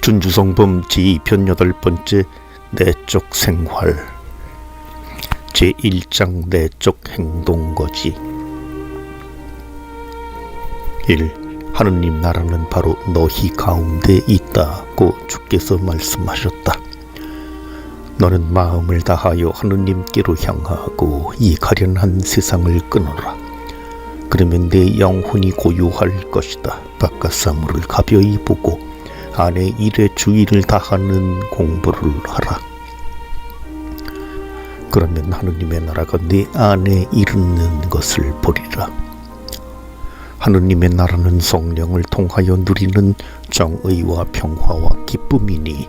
준주성범 제2편 8번째 내적 생활 제1장 내적 행동거지. 1. 하느님 나라는 바로 너희 가운데 있다고 주께서 말씀하셨다. 너는 마음을 다하여 하느님께로 향하고 이 가련한 세상을 끊어라. 그러면 내 영혼이 고요할 것이다. 바깥 사물을 가벼이 보고 안에 일에 주의를 다하는 공부를 하라. 그러면 하느님의 나라가 내 안에 이르는 것을 보리라. 하느님의 나라는 성령을 통하여 누리는 정의와 평화와 기쁨이니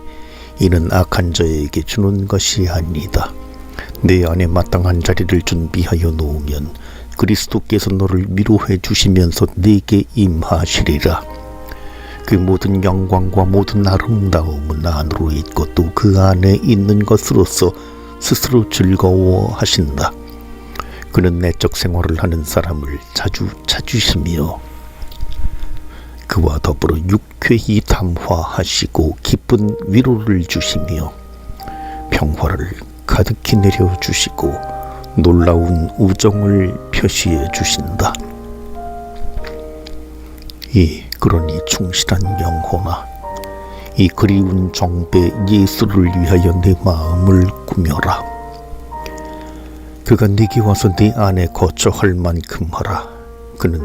이는 악한 자에게 주는 것이 아니다. 내 안에 마땅한 자리를 준비하여 놓으면 그리스도께서 너를 위로해 주시면서 내게 임하시리라. 그 모든 영광과 모든 아름다움은 안으로 있고 또 그 안에 있는 것으로서 스스로 즐거워하신다. 그는 내적 생활을 하는 사람을 자주 찾으시며 그와 더불어 유쾌히 담화하시고 기쁜 위로를 주시며 평화를 가득히 내려주시고 놀라운 우정을 표시해 주신다. 그러니 충실한 영혼아, 이 그리운 정배 예수를 위하여 내 마음을 꾸며라. 그가 내게 와서 내 안에 거처할 만큼 하라. 그는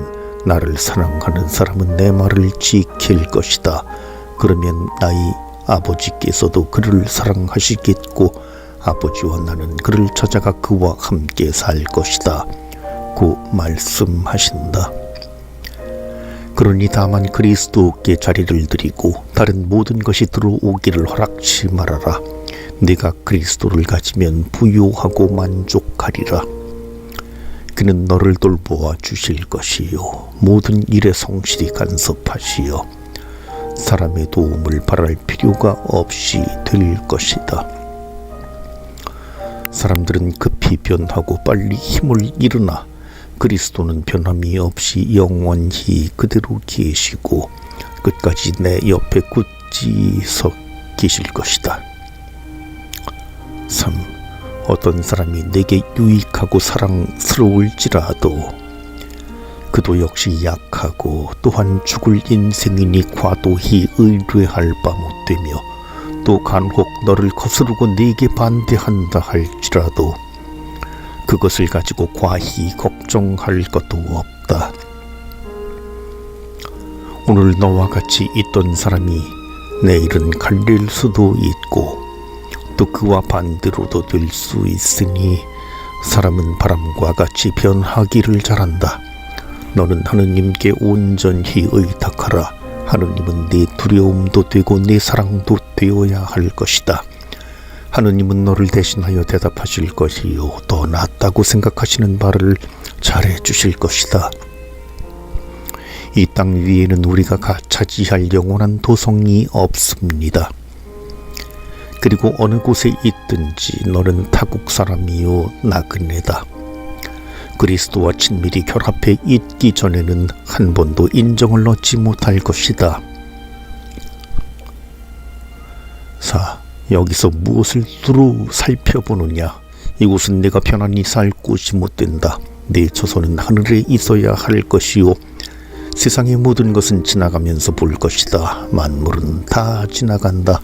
나를 사랑하는 사람은 내 말을 지킬 것이다. 그러면 나의 아버지께서도 그를 사랑하시겠고 아버지와 나는 그를 찾아가 그와 함께 살 것이다 고 말씀하신다. 그러니 다만 그리스도께 자리를 드리고 다른 모든 것이 들어오기를 허락치 말아라. 네가 그리스도를 가지면 부요하고 만족하리라. 그는 너를 돌보아 주실 것이요 모든 일에 성실히 간섭하시어 사람의 도움을 바랄 필요가 없이 될 것이다. 사람들은 급히 변하고 빨리 힘을 잃으나 그리스도는 변함이 없이 영원히 그대로 계시고 끝까지 내 옆에 굳이 서 계실 것이다. 3. 어떤 사람이 내게 유익하고 사랑스러울지라도 그도 역시 약하고 또한 죽을 인생이니 과도히 의뢰할 바 못되며 또 간혹 너를 거스르고 네게 반대한다 할지라도 그것을 가지고 과히 걱정할 것도 없다. 오늘 너와 같이 있던 사람이 내일은 갈릴 수도 있고 또 그와 반대로도 될 수 있으니 사람은 바람과 같이 변하기를 잘한다. 너는 하느님께 온전히 의탁하라. 하느님은 네 두려움도 되고 네 사랑도 되어야 할 것이다. 하느님은 너를 대신하여 대답하실 것이요 더 낫다고 생각하시는 바를 잘해 주실 것이다. 이 땅 위에는 우리가 차지할 영원한 도성이 없습니다. 그리고 어느 곳에 있든지 너는 타국 사람이요 나그네다. 그리스도와 친밀히 결합해 있기 전에는 한 번도 인정을 얻지 못할 것이다. 4. 여기서 무엇을 두루 살펴보느냐? 이곳은 내가 편안히 살 곳이 못 된다. 내 처소는 하늘에 있어야 할 것이요 세상의 모든 것은 지나가면서 볼 것이다. 만물은 다 지나간다.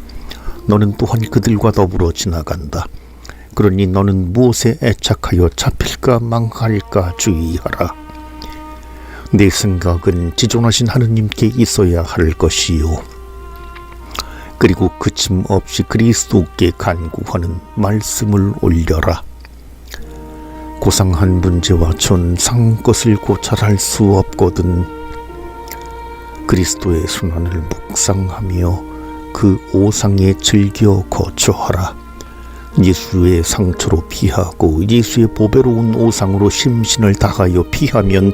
너는 또한 그들과 더불어 지나간다. 그러니 너는 무엇에 애착하여 잡힐까 망할까 주의하라. 내 생각은 지존하신 하느님께 있어야 할 것이요 그리고 그침없이 그리스도께 간구하는 말씀을 올려라. 고상한 문제와 천상 것을 고찰할 수 없거든. 그리스도의 순환을 묵상하며 그 오상에 즐겨 거처하라. 예수의 상처로 피하고 예수의 보배로운 오상으로 심신을 다하여 피하면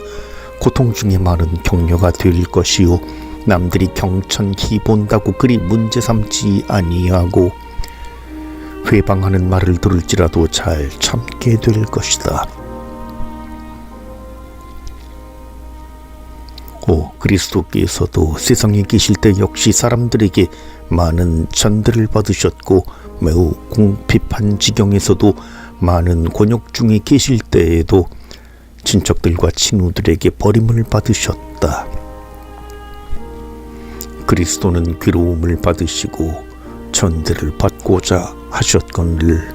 고통 중에 많은 격려가 될 것이요 남들이 경천히 본다고 그리 문제 삼지 아니하고 회방하는 말을 들을지라도 잘 참게 될 것이다. 그리스도께서도 세상에 계실 때 역시 사람들에게 많은 전대를 받으셨고 매우 궁핍한 지경에서도 많은 곤욕 중에 계실 때에도 친척들과 친구들에게 버림을 받으셨다. 그리스도는 괴로움을 받으시고 전대를 받고자 하셨거늘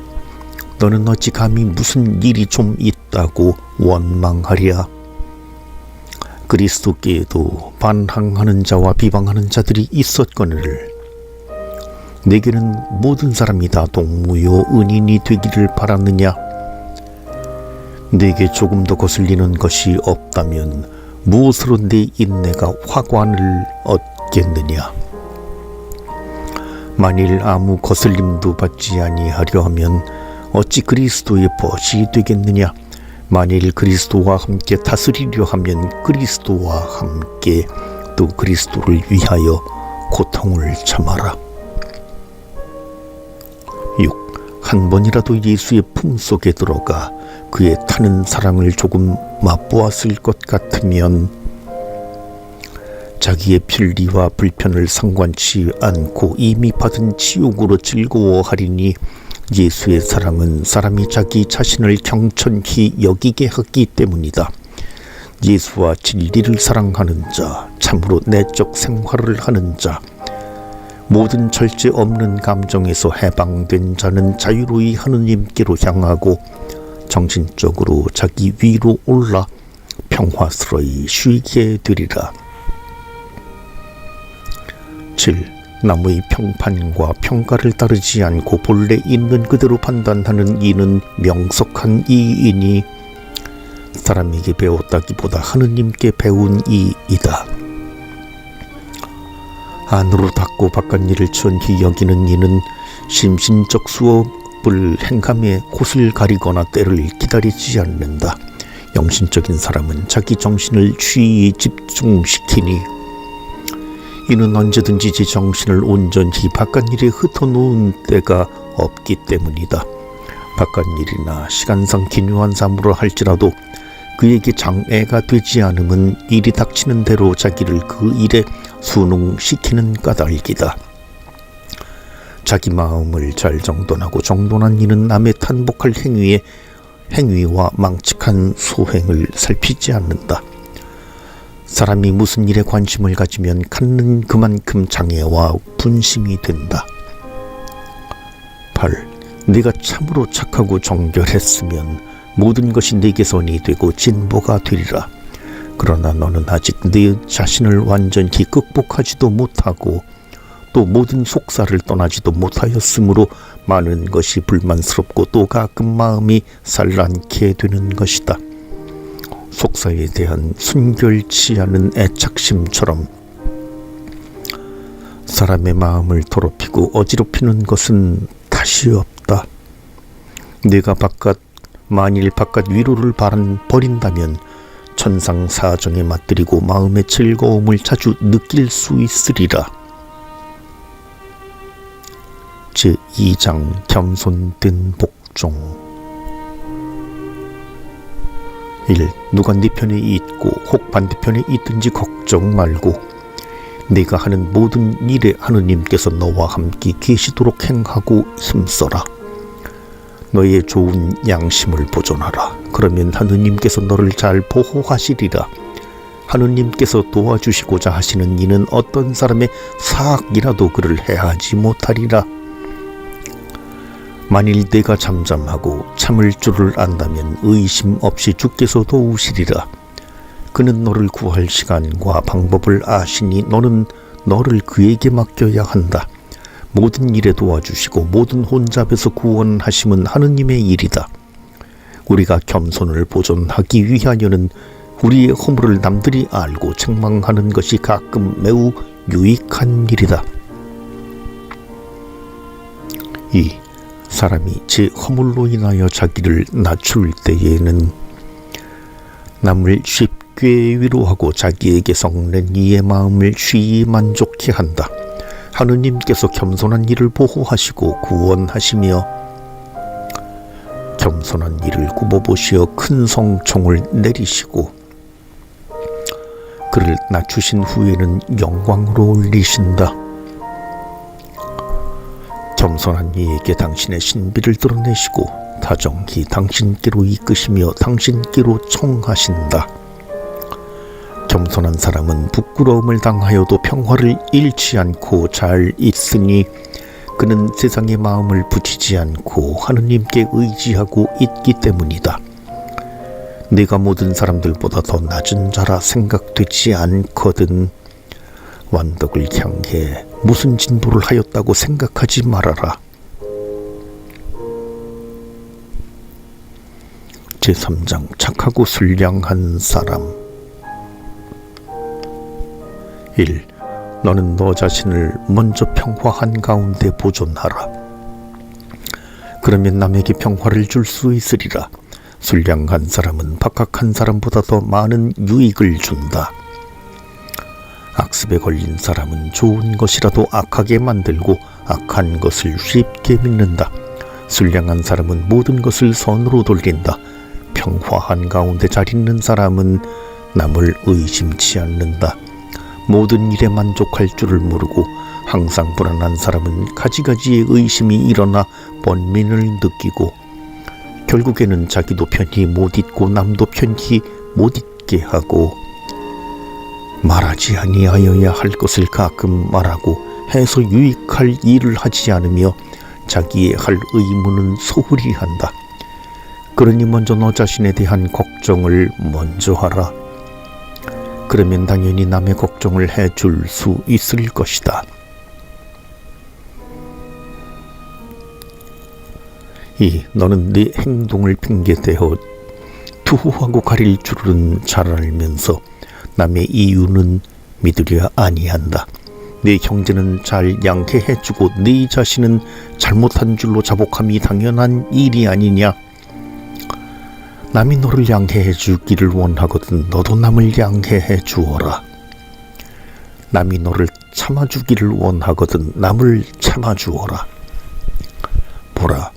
너는 어찌 감히 무슨 일이 좀 있다고 원망하랴. 그리스도께도 반항하는 자와 비방하는 자들이 있었거늘 내게는 모든 사람이 다 동무요 은인이 되기를 바랐느냐. 내게 조금 더 거슬리는 것이 없다면 무엇으로 내 인내가 화관을 얻겠느냐. 만일 아무 거슬림도 받지 아니하려 하면 어찌 그리스도의 벗이 되겠느냐. 만일 그리스도와 함께 다스리려 하면 그리스도와 함께 또 그리스도를 위하여 고통을 참아라. 6. 한 번이라도 예수의 품속에 들어가 그의 타는 사랑을 조금 맛보았을 것 같으면 자기의 편리와 불편을 상관치 않고 이미 받은 지옥으로 즐거워하리니 예수의 사랑은 사람이 자기 자신을 경천히 여기게 하기 때문이다. 예수와 진리를 사랑하는 자, 참으로 내적 생활을 하는 자, 모든 절제 없는 감정에서 해방된 자는 자유로이 하느님께로 향하고 정신적으로 자기 위로 올라 평화스러이 쉬게 되리라. 7. 남의 평판과 평가를 따르지 않고 본래 있는 그대로 판단하는 이는 명석한 이이니 사람에게 배웠다기보다 하느님께 배운 이이다. 안으로 닫고 바깥 일을 천히 여기는 이는 심신적 수업을 행함에 곳을 가리거나 때를 기다리지 않는다. 영신적인 사람은 자기 정신을 취히 집중시키니 이는 언제든지 제 정신을 온전히 바깥 일에 흩어놓은 때가 없기 때문이다. 바깥 일이나 시간상 기묘한 삶으로 할지라도 그에게 장애가 되지 않으면 일이 닥치는 대로 자기를 그 일에 순응시키는 까닭이다. 자기 마음을 잘 정돈하고 정돈한 이는 남의 탄복할 행위와 망측한 소행을 살피지 않는다. 사람이 무슨 일에 관심을 가지면 갖는 그만큼 장애와 분심이 된다. 8. 네가 참으로 착하고 정결했으면 모든 것이 네게 선이 되고 진보가 되리라. 그러나 너는 아직 네 자신을 완전히 극복하지도 못하고 또 모든 속사를 떠나지도 못하였으므로 많은 것이 불만스럽고 또 가끔 마음이 산란케 되는 것이다. 속사에 대한 순결치 않은 애착심처럼 사람의 마음을 더럽히고 어지럽히는 것은 다시 없다. 네가 만일 바깥 위로를 버린다면 천상사정에 맞들이고 마음의 즐거움을 자주 느낄 수 있으리라. 제2장 겸손된 복종. 1. 누가 네 편에 있고 혹 반대편에 있든지 걱정 말고 네가 하는 모든 일에 하느님께서 너와 함께 계시도록 행하고 힘써라. 너의 좋은 양심을 보존하라. 그러면 하느님께서 너를 잘 보호하시리라. 하느님께서 도와주시고자 하시는 이는 어떤 사람의 사악이라도 그를 해하지 못하리라. 만일 네가 잠잠하고 참을 줄을 안다면 의심 없이 주께서 도우시리라. 그는 너를 구할 시간과 방법을 아시니 너는 너를 그에게 맡겨야 한다. 모든 일에 도와주시고 모든 혼잡에서 구원하심은 하느님의 일이다. 우리가 겸손을 보존하기 위하여는 우리의 허물을 남들이 알고 책망하는 것이 가끔 매우 유익한 일이다. 2. 사람이 제 허물로 인하여 자기를 낮출 때에는 남을 쉽게 위로하고 자기에게 성낸 이의 마음을 쉬이 만족해 한다. 하느님께서 겸손한 이를 보호하시고 구원하시며 겸손한 이를 굽어보시어 큰 성총을 내리시고 그를 낮추신 후에는 영광으로 올리신다. 겸손한 이에게 당신의 신비를 드러내시고 다정히 당신께로 이끄시며 당신께로 청하신다. 겸손한 사람은 부끄러움을 당하여도 평화를 잃지 않고 잘 있으니 그는 세상의 마음을 붙이지 않고 하느님께 의지하고 있기 때문이다. 내가 모든 사람들보다 더 낮은 자라 생각되지 않거든. 완덕을 향해 무슨 진보를 하였다고 생각하지 말아라. 제3장 착하고 선량한 사람. 1. 너는 너 자신을 먼저 평화 한가운데 보존하라. 그러면 남에게 평화를 줄 수 있으리라. 선량한 사람은 박학한 사람보다 더 많은 유익을 준다. 악습에 걸린 사람은 좋은 것이라도 악하게 만들고 악한 것을 쉽게 믿는다. 선량한 사람은 모든 것을 선으로 돌린다. 평화 한가운데 잘 있는 사람은 남을 의심치 않는다. 모든 일에 만족할 줄을 모르고 항상 불안한 사람은 가지가지의 의심이 일어나 번민을 느끼고 결국에는 자기도 편히 못 잊고 남도 편히 못 잊게 하고 말하지 아니하여야 할 것을 가끔 말하고 해서 유익할 일을 하지 않으며 자기의 할 의무는 소홀히 한다. 그러니 먼저 너 자신에 대한 걱정을 먼저 하라. 그러면 당연히 남의 걱정을 해줄 수 있을 것이다. 2. 너는 네 행동을 핑계대어 투호하고 가릴 줄은 잘 알면서 남의 이유는 믿으려 아니한다. 네 형제는 잘 양해해주고 네 자신은 잘못한 줄로 자복함이 당연한 일이 아니냐. 남이 너를 양해해 주기를 원하거든 너도 남을 양해해 주어라. 남이 너를 참아주기를 원하거든 남을 참아주어라. 보라,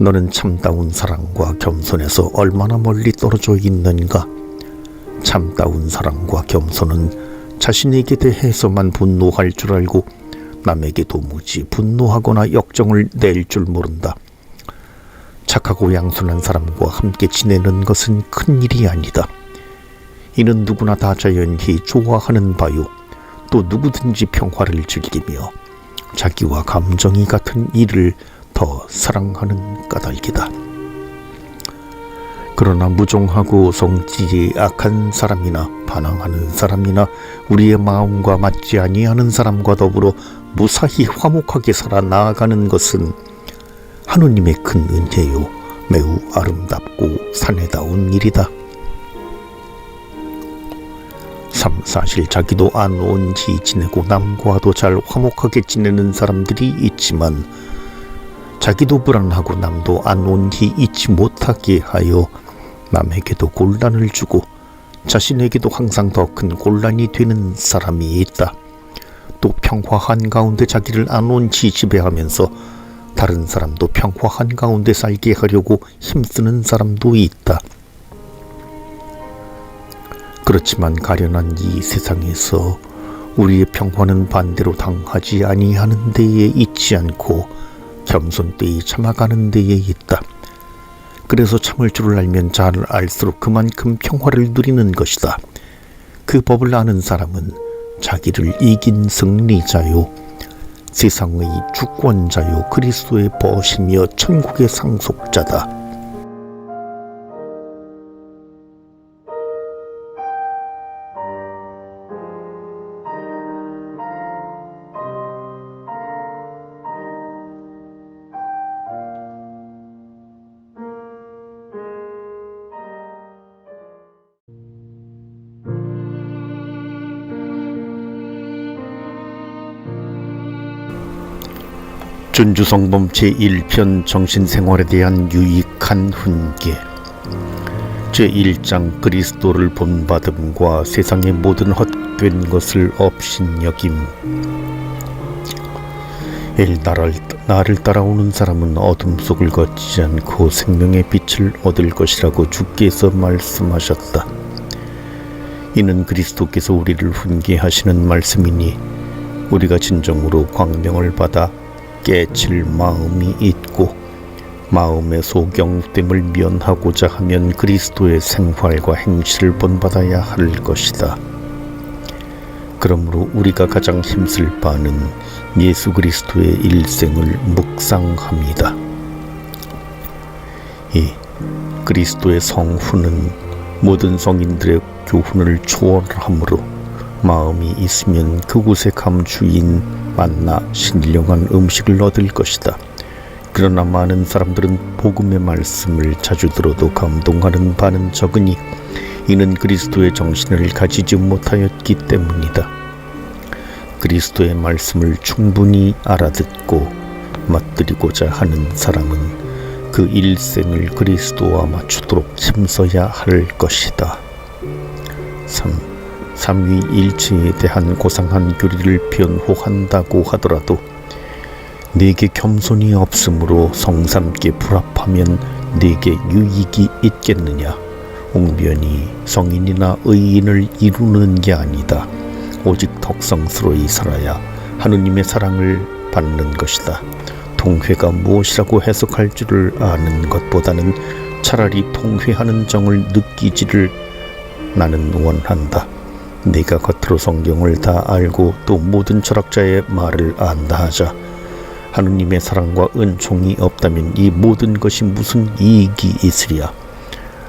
너는 참다운 사랑과 겸손에서 얼마나 멀리 떨어져 있는가. 참다운 사랑과 겸손은 자신에게 대해서만 분노할 줄 알고 남에게 도무지 분노하거나 역정을 낼 줄 모른다. 착하고 양순한 사람과 함께 지내는 것은 큰 일이 아니다. 이는 누구나 다 자연히 좋아하는 바요. 또 누구든지 평화를 즐기며 자기와 감정이 같은 일을 더 사랑하는 까닭이다. 그러나 무종하고 성질이 악한 사람이나 반항하는 사람이나 우리의 마음과 맞지 아니하는 사람과 더불어 무사히 화목하게 살아 나아가는 것은 하느님의 큰 은혜요 매우 아름답고 사내다운 일이다. 3. 사실 자기도 안온히 지내고 남과도 잘 화목하게 지내는 사람들이 있지만 자기도 불안하고 남도 안온히 있지 못하게 하여 남에게도 곤란을 주고 자신에게도 항상 더 큰 곤란이 되는 사람이 있다. 또 평화 한가운데 자기를 안온히 지배하면서 다른 사람도 평화 한가운데 살게 하려고 힘쓰는 사람도 있다. 그렇지만 가련한 이 세상에서 우리의 평화는 반대로 당하지 아니하는 데에 있지 않고 겸손되이 참아가는 데에 있다. 그래서 참을 줄을 알면 잘 알수록 그만큼 평화를 누리는 것이다. 그 법을 아는 사람은 자기를 이긴 승리자요 세상의 주권자요 그리스도의 벗이며 천국의 상속자다. 준주성범 제1편 정신생활에 대한 유익한 훈계. 제1장 그리스도를 본받음과 세상의 모든 헛된 것을 업신여김. 나를 따라오는 사람은 어둠 속을 걷지 않고 생명의 빛을 얻을 것이라고 주께서 말씀하셨다. 이는 그리스도께서 우리를 훈계하시는 말씀이니 우리가 진정으로 광명을 받아 깨칠 마음이 있고 마음의 소경됨을 면하고자 하면 그리스도의 생활과 행실을 본받아야 할 것이다. 그러므로 우리가 가장 힘쓸 바는 예수 그리스도의 일생을 묵상합니다. 이 그리스도의 성훈은 모든 성인들의 교훈을 초월하므로 마음이 있으면 그곳에 감추인 만나 신령한 음식을 얻을 것이다. 그러나 많은 사람들은 복음의 말씀을 자주 들어도 감동하는 바는 적으니 이는 그리스도의 정신을 가지지 못하였기 때문이다. 그리스도의 말씀을 충분히 알아듣고 맛들이고자 하는 사람은 그 일생을 그리스도와 맞추도록 힘써야 할 것이다. 3. 삼위일체에 대한 고상한 교리를 변호한다고 하더라도 네게 겸손이 없으므로 성삼께 불합하면 네게 유익이 있겠느냐. 웅변히 성인이나 의인을 이루는 게 아니다. 오직 덕성스러이 살아야 하느님의 사랑을 받는 것이다. 통회가 무엇이라고 해석할 줄을 아는 것보다는 차라리 통회하는 정을 느끼지를 나는 원한다. 네가 겉으로 성경을 다 알고 또 모든 철학자의 말을 안다 하자 하느님의 사랑과 은총이 없다면 이 모든 것이 무슨 이익이 있으랴.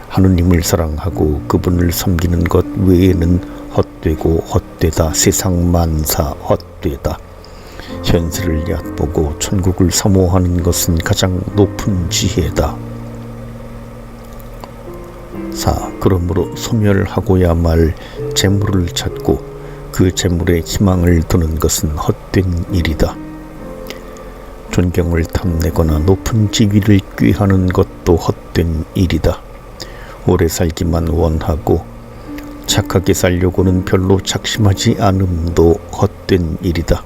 하느님을 사랑하고 그분을 섬기는 것 외에는 헛되고 헛되다. 세상 만사 헛되다. 현세를 얕보고 천국을 사모하는 것은 가장 높은 지혜다. 4. 그러므로 소멸하고야 말 재물을 찾고 그 재물에 희망을 두는 것은 헛된 일이다. 존경을 탐내거나 높은 지위를 꾀하는 것도 헛된 일이다. 오래 살기만 원하고 착하게 살려고는 별로 작심하지 않음도 헛된 일이다.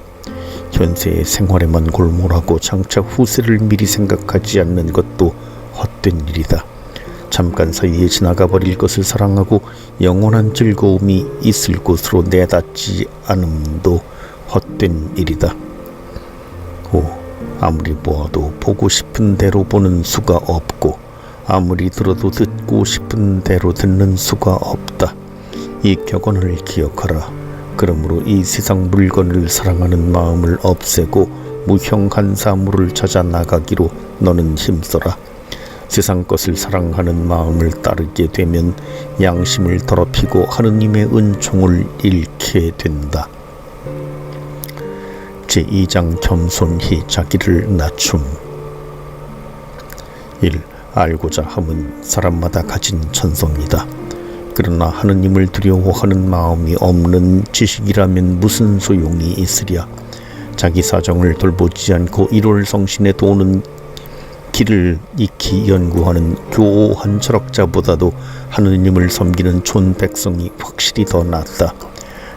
현세의 생활에만 골몰하고 장차 후세를 미리 생각하지 않는 것도 헛된 일이다. 잠깐 사이에 지나가 버릴 것을 사랑하고 영원한 즐거움이 있을 곳으로 내닫지 않음도 헛된 일이다. 5. 아무리 보아도 보고 싶은 대로 보는 수가 없고 아무리 들어도 듣고 싶은 대로 듣는 수가 없다. 이 격언을 기억하라. 그러므로 이 세상 물건을 사랑하는 마음을 없애고 무형한 사물을 찾아 나가기로 너는 힘써라. 세상 것을 사랑하는 마음을 따르게 되면 양심을 더럽히고 하느님의 은총을 잃게 된다. 제2장 겸손히 자기를 낮춤. 1. 알고자 함은 사람마다 가진 천성이다. 그러나 하느님을 두려워하는 마음이 없는 지식이라면 무슨 소용이 있으랴. 자기 사정을 돌보지 않고 일월성신에 도는 길을 익히 연구하는 교오한 철학자보다도 하느님을 섬기는 촌 백성이 확실히 더 낫다.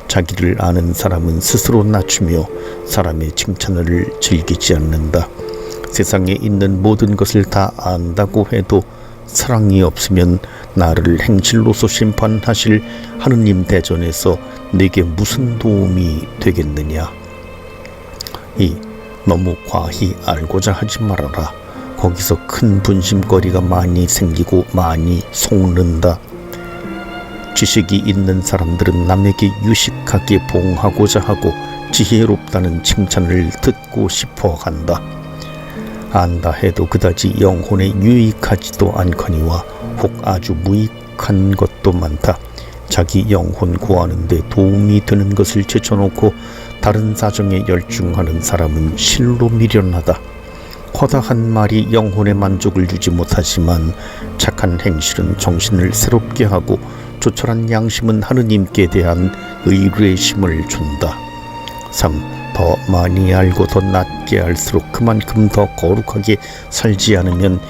자기를 아는 사람은 스스로 낮추며 사람의 칭찬을 즐기지 않는다. 세상에 있는 모든 것을 다 안다고 해도 사랑이 없으면 나를 행실로서 심판하실 하느님 대전에서 내게 무슨 도움이 되겠느냐. 2. 너무 과히 알고자 하지 말아라. 거기서 큰 분심거리가 많이 생기고 많이 속는다. 지식이 있는 사람들은 남에게 유식하게 봉하고자 하고 지혜롭다는 칭찬을 듣고 싶어 한다. 안다 해도 그다지 영혼에 유익하지도 않거니와 혹 아주 무익한 것도 많다. 자기 영혼 구하는 데 도움이 되는 것을 제쳐놓고 다른 사정에 열중하는 사람은 실로 미련하다. 허다한 말이 영혼의 만족을 주지 못하지만 착한 행실은 정신을 새롭게 하고 조촐한 양심은 하느님께 대한 의뢰심을 준다. 3. 더 많이 알고 더 낮게 알수록 그만큼 더 거룩하게 살지 않으면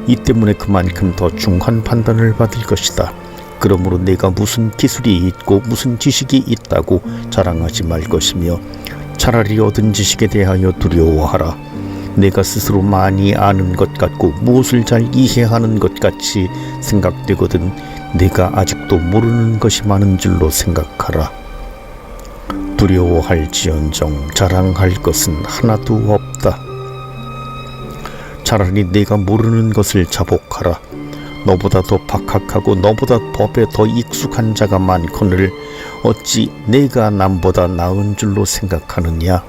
이 때문에 그만큼 더 중한 판단을 받을 것이다. 그러므로 내가 무슨 기술이 있고 무슨 지식이 있다고 자랑하지 말 것이며 차라리 얻은 지식에 대하여 두려워하라. 내가 스스로 많이 아는 것 같고 무엇을 잘 이해하는 것 같이 생각되거든 네가 아직도 모르는 것이 많은 줄로 생각하라. 두려워할지언정 자랑할 것은 하나도 없다. 차라리 네가 모르는 것을 자복하라. 너보다 더 박학하고 너보다 법에 더 익숙한 자가 많거늘 어찌 네가 남보다 나은 줄로 생각하느냐.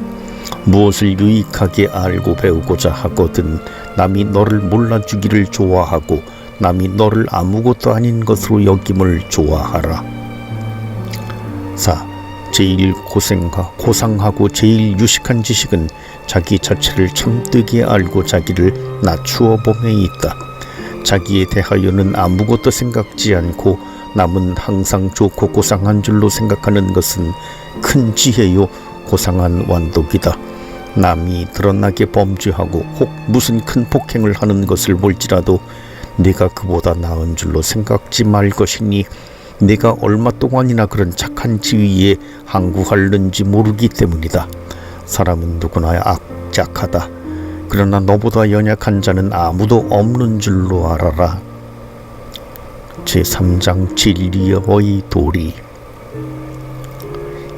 무엇을 유익하게 알고 배우고자 하거든 남이 너를 몰라주기를 좋아하고 남이 너를 아무것도 아닌 것으로 여김을 좋아하라. 4. 제일 고상하고 제일 유식한 지식은 자기 자체를 참되게 알고 자기를 낮추어 봄에 있다. 자기에 대하여는 아무것도 생각지 않고 남은 항상 좋고 고상한 줄로 생각하는 것은 큰 지혜요 고상한 완독이다. 남이 드러나게 범죄하고 혹 무슨 큰 폭행을 하는 것을 볼지라도 네가 그보다 나은 줄로 생각지 말 것이니 네가 얼마 동안이나 그런 착한 지위에 항구하는지 모르기 때문이다. 사람은 누구나 악착하다. 그러나 너보다 연약한 자는 아무도 없는 줄로 알아라. 제3장 진리의 도리.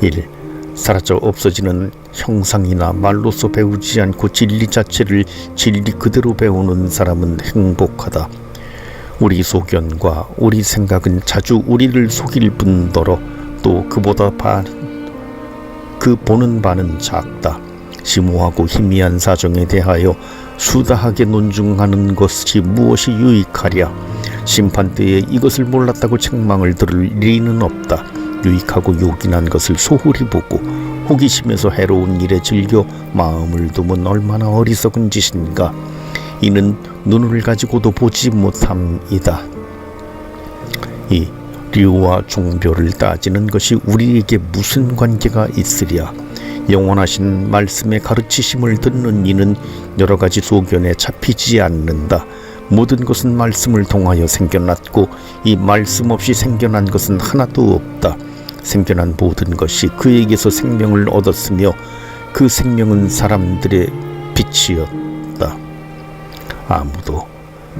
1. 사라져 없어지는 형상이나 말로서 배우지 않고 진리 자체를 진리 그대로 배우는 사람은 행복하다. 우리 소견과 우리 생각은 자주 우리를 속일 뿐더러 또 그보다 그 보는 바는 작다. 심오하고 희미한 사정에 대하여 수다하게 논중하는 것이 무엇이 유익하랴. 심판때에 이것을 몰랐다고 책망을 들을 리는 없다. 유익하고 요긴한 것을 소홀히 보고 호기심에서 해로운 일에 즐겨 마음을 두면 얼마나 어리석은 짓인가. 이는 눈을 가지고도 보지 못함이다. 이 류와 종교를 따지는 것이 우리에게 무슨 관계가 있으랴. 영원하신 말씀의 가르치심을 듣는 이는 여러 가지 소견에 잡히지 않는다. 모든 것은 말씀을 통하여 생겨났고 이 말씀 없이 생겨난 것은 하나도 없다. 생겨난 모든 것이 그에게서 생명을 얻었으며 그 생명은 사람들의 빛이었다. 아무도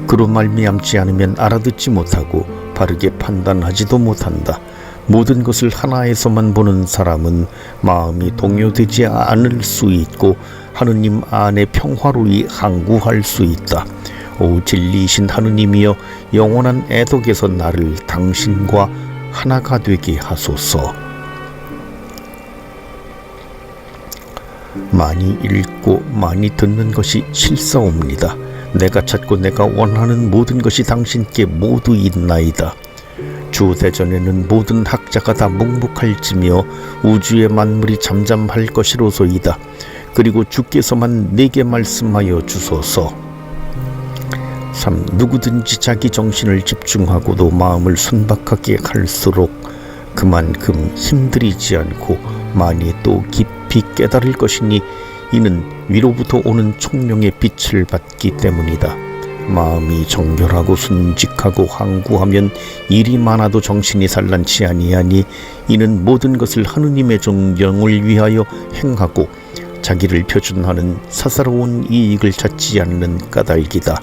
그로 말미암지 않으면 알아듣지 못하고 바르게 판단하지도 못한다. 모든 것을 하나에서만 보는 사람은 마음이 동요되지 않을 수 있고 하느님 안에 평화로이 항구할 수 있다. 오 진리이신 하느님이여, 영원한 애독에서 나를 당신과 하나가 되게 하소서. 많이 읽고 많이 듣는 것이 실사옵니다. 내가 찾고 내가 원하는 모든 것이 당신께 모두 있나이다. 주 대전에는 모든 학자가 다 묵묵할지며 우주의 만물이 잠잠할 것이로소이다. 그리고 주께서만 내게 말씀하여 주소서. 3. 누구든지 자기 정신을 집중하고도 마음을 순박하게 할수록 그만큼 힘들이지 않고 많이 또 깊이 깨달을 것이니 이는 위로부터 오는 총명의 빛을 받기 때문이다. 마음이 정결하고 순직하고 항구하면 일이 많아도 정신이 산란치 아니하니 이는 모든 것을 하느님의 존경을 위하여 행하고 자기를 표준하는 사사로운 이익을 찾지 않는 까닭이다.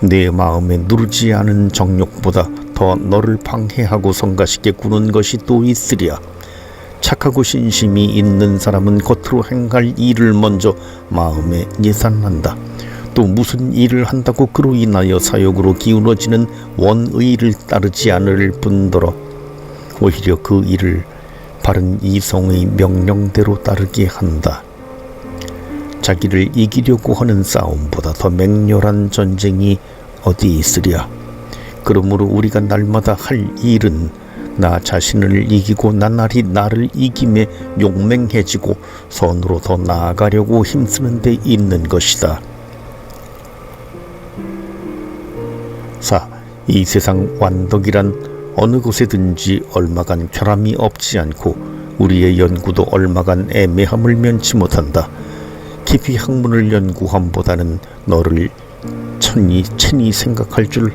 내 마음에 누르지 않은 정욕보다 더 너를 방해하고 성가시게 구는 것이 또 있으랴. 착하고 신심이 있는 사람은 겉으로 행할 일을 먼저 마음에 예산한다. 또 무슨 일을 한다고 그로 인하여 사욕으로 기울어지는 원의를 따르지 않을 뿐더러 오히려 그 일을 바른 이성의 명령대로 따르게 한다. 자기를 이기려고 하는 싸움보다 더 맹렬한 전쟁이 어디 있으랴. 그러므로 우리가 날마다 할 일은 나 자신을 이기고 나날이 나를 이김에 용맹해지고 선으로 더 나아가려고 힘쓰는 데 있는 것이다. 4. 이 세상 완덕이란 어느 곳에든지 얼마간 결함이 없지 않고 우리의 연구도 얼마간 애매함을 면치 못한다. 깊이 학문을 연구함보다는 너를 천히 생각할 줄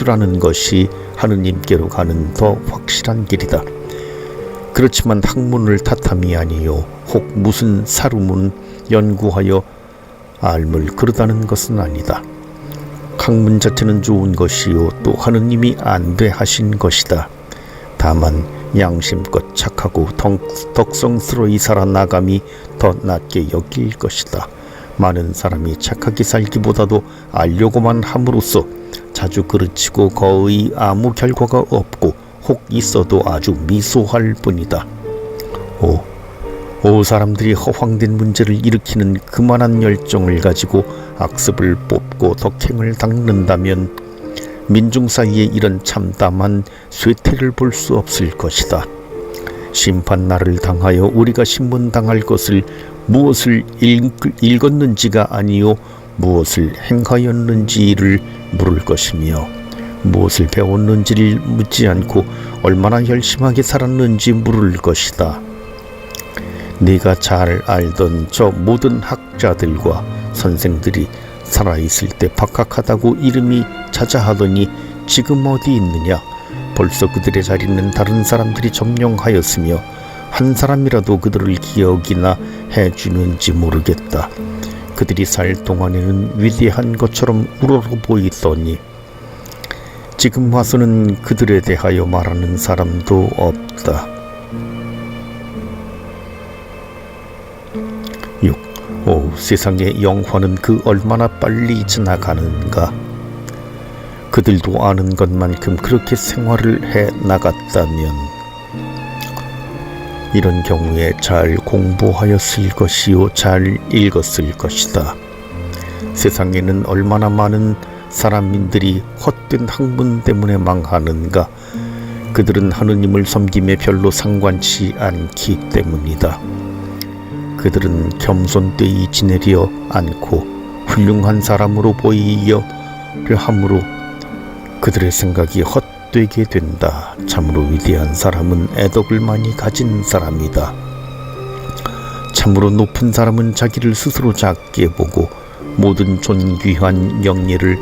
아는 것이 하느님께로 가는 더 확실한 길이다. 그렇지만 학문을 탓함이 아니요 혹 무슨 사루문 연구하여 알물 그르다는 것은 아니다. 학문 자체는 좋은 것이요 또 하느님이 안 돼 하신 것이다. 다만 양심껏 착하고 덕성스러이 살아나감이 더 낫게 여길 것이다. 많은 사람이 착하게 살기보다도 알려고만 함으로써 자주 그르치고 거의 아무 결과가 없고 혹 있어도 아주 미소할 뿐이다. 오 사람들이 허황된 문제를 일으키는 그만한 열정을 가지고 악습을 뽑고 덕행을 닦는다면 민중 사이에 이런 참담한 쇠퇴를 볼 수 없을 것이다. 심판날을 당하여 우리가 신문당할 것을 무엇을 읽었는지가 아니요 무엇을 행하였는지를 물을 것이며 무엇을 배웠는지를 묻지 않고 얼마나 열심하게 살았는지 물을 것이다. 네가 잘 알던 저 모든 학자들과 선생들이 살아있을 때 박학하다고 이름이 자자하더니 지금 어디 있느냐? 벌써 그들의 자리는 다른 사람들이 점령하였으며 한 사람이라도 그들을 기억이나 해주는지 모르겠다. 그들이 살 동안에는 위대한 것처럼 우러러 보이더니 지금 와서는 그들에 대하여 말하는 사람도 없다. 6. 세상의 영화는 그 얼마나 빨리 지나가는가. 그들도 아는 것만큼 그렇게 생활을 해 나갔다면 이런 경우에 잘 공부하였을 것이요 잘 읽었을 것이다. 세상에는 얼마나 많은 사람들이 헛된 학문 때문에 망하는가. 그들은 하느님을 섬김에 별로 상관치 않기 때문이다. 그들은 겸손되이 지내려 않고 훌륭한 사람으로 보이려 함으로 그들의 생각이 헛되게 된다. 참으로 위대한 사람은 애덕을 많이 가진 사람이다. 참으로 높은 사람은 자기를 스스로 작게 보고 모든 존귀한 영예를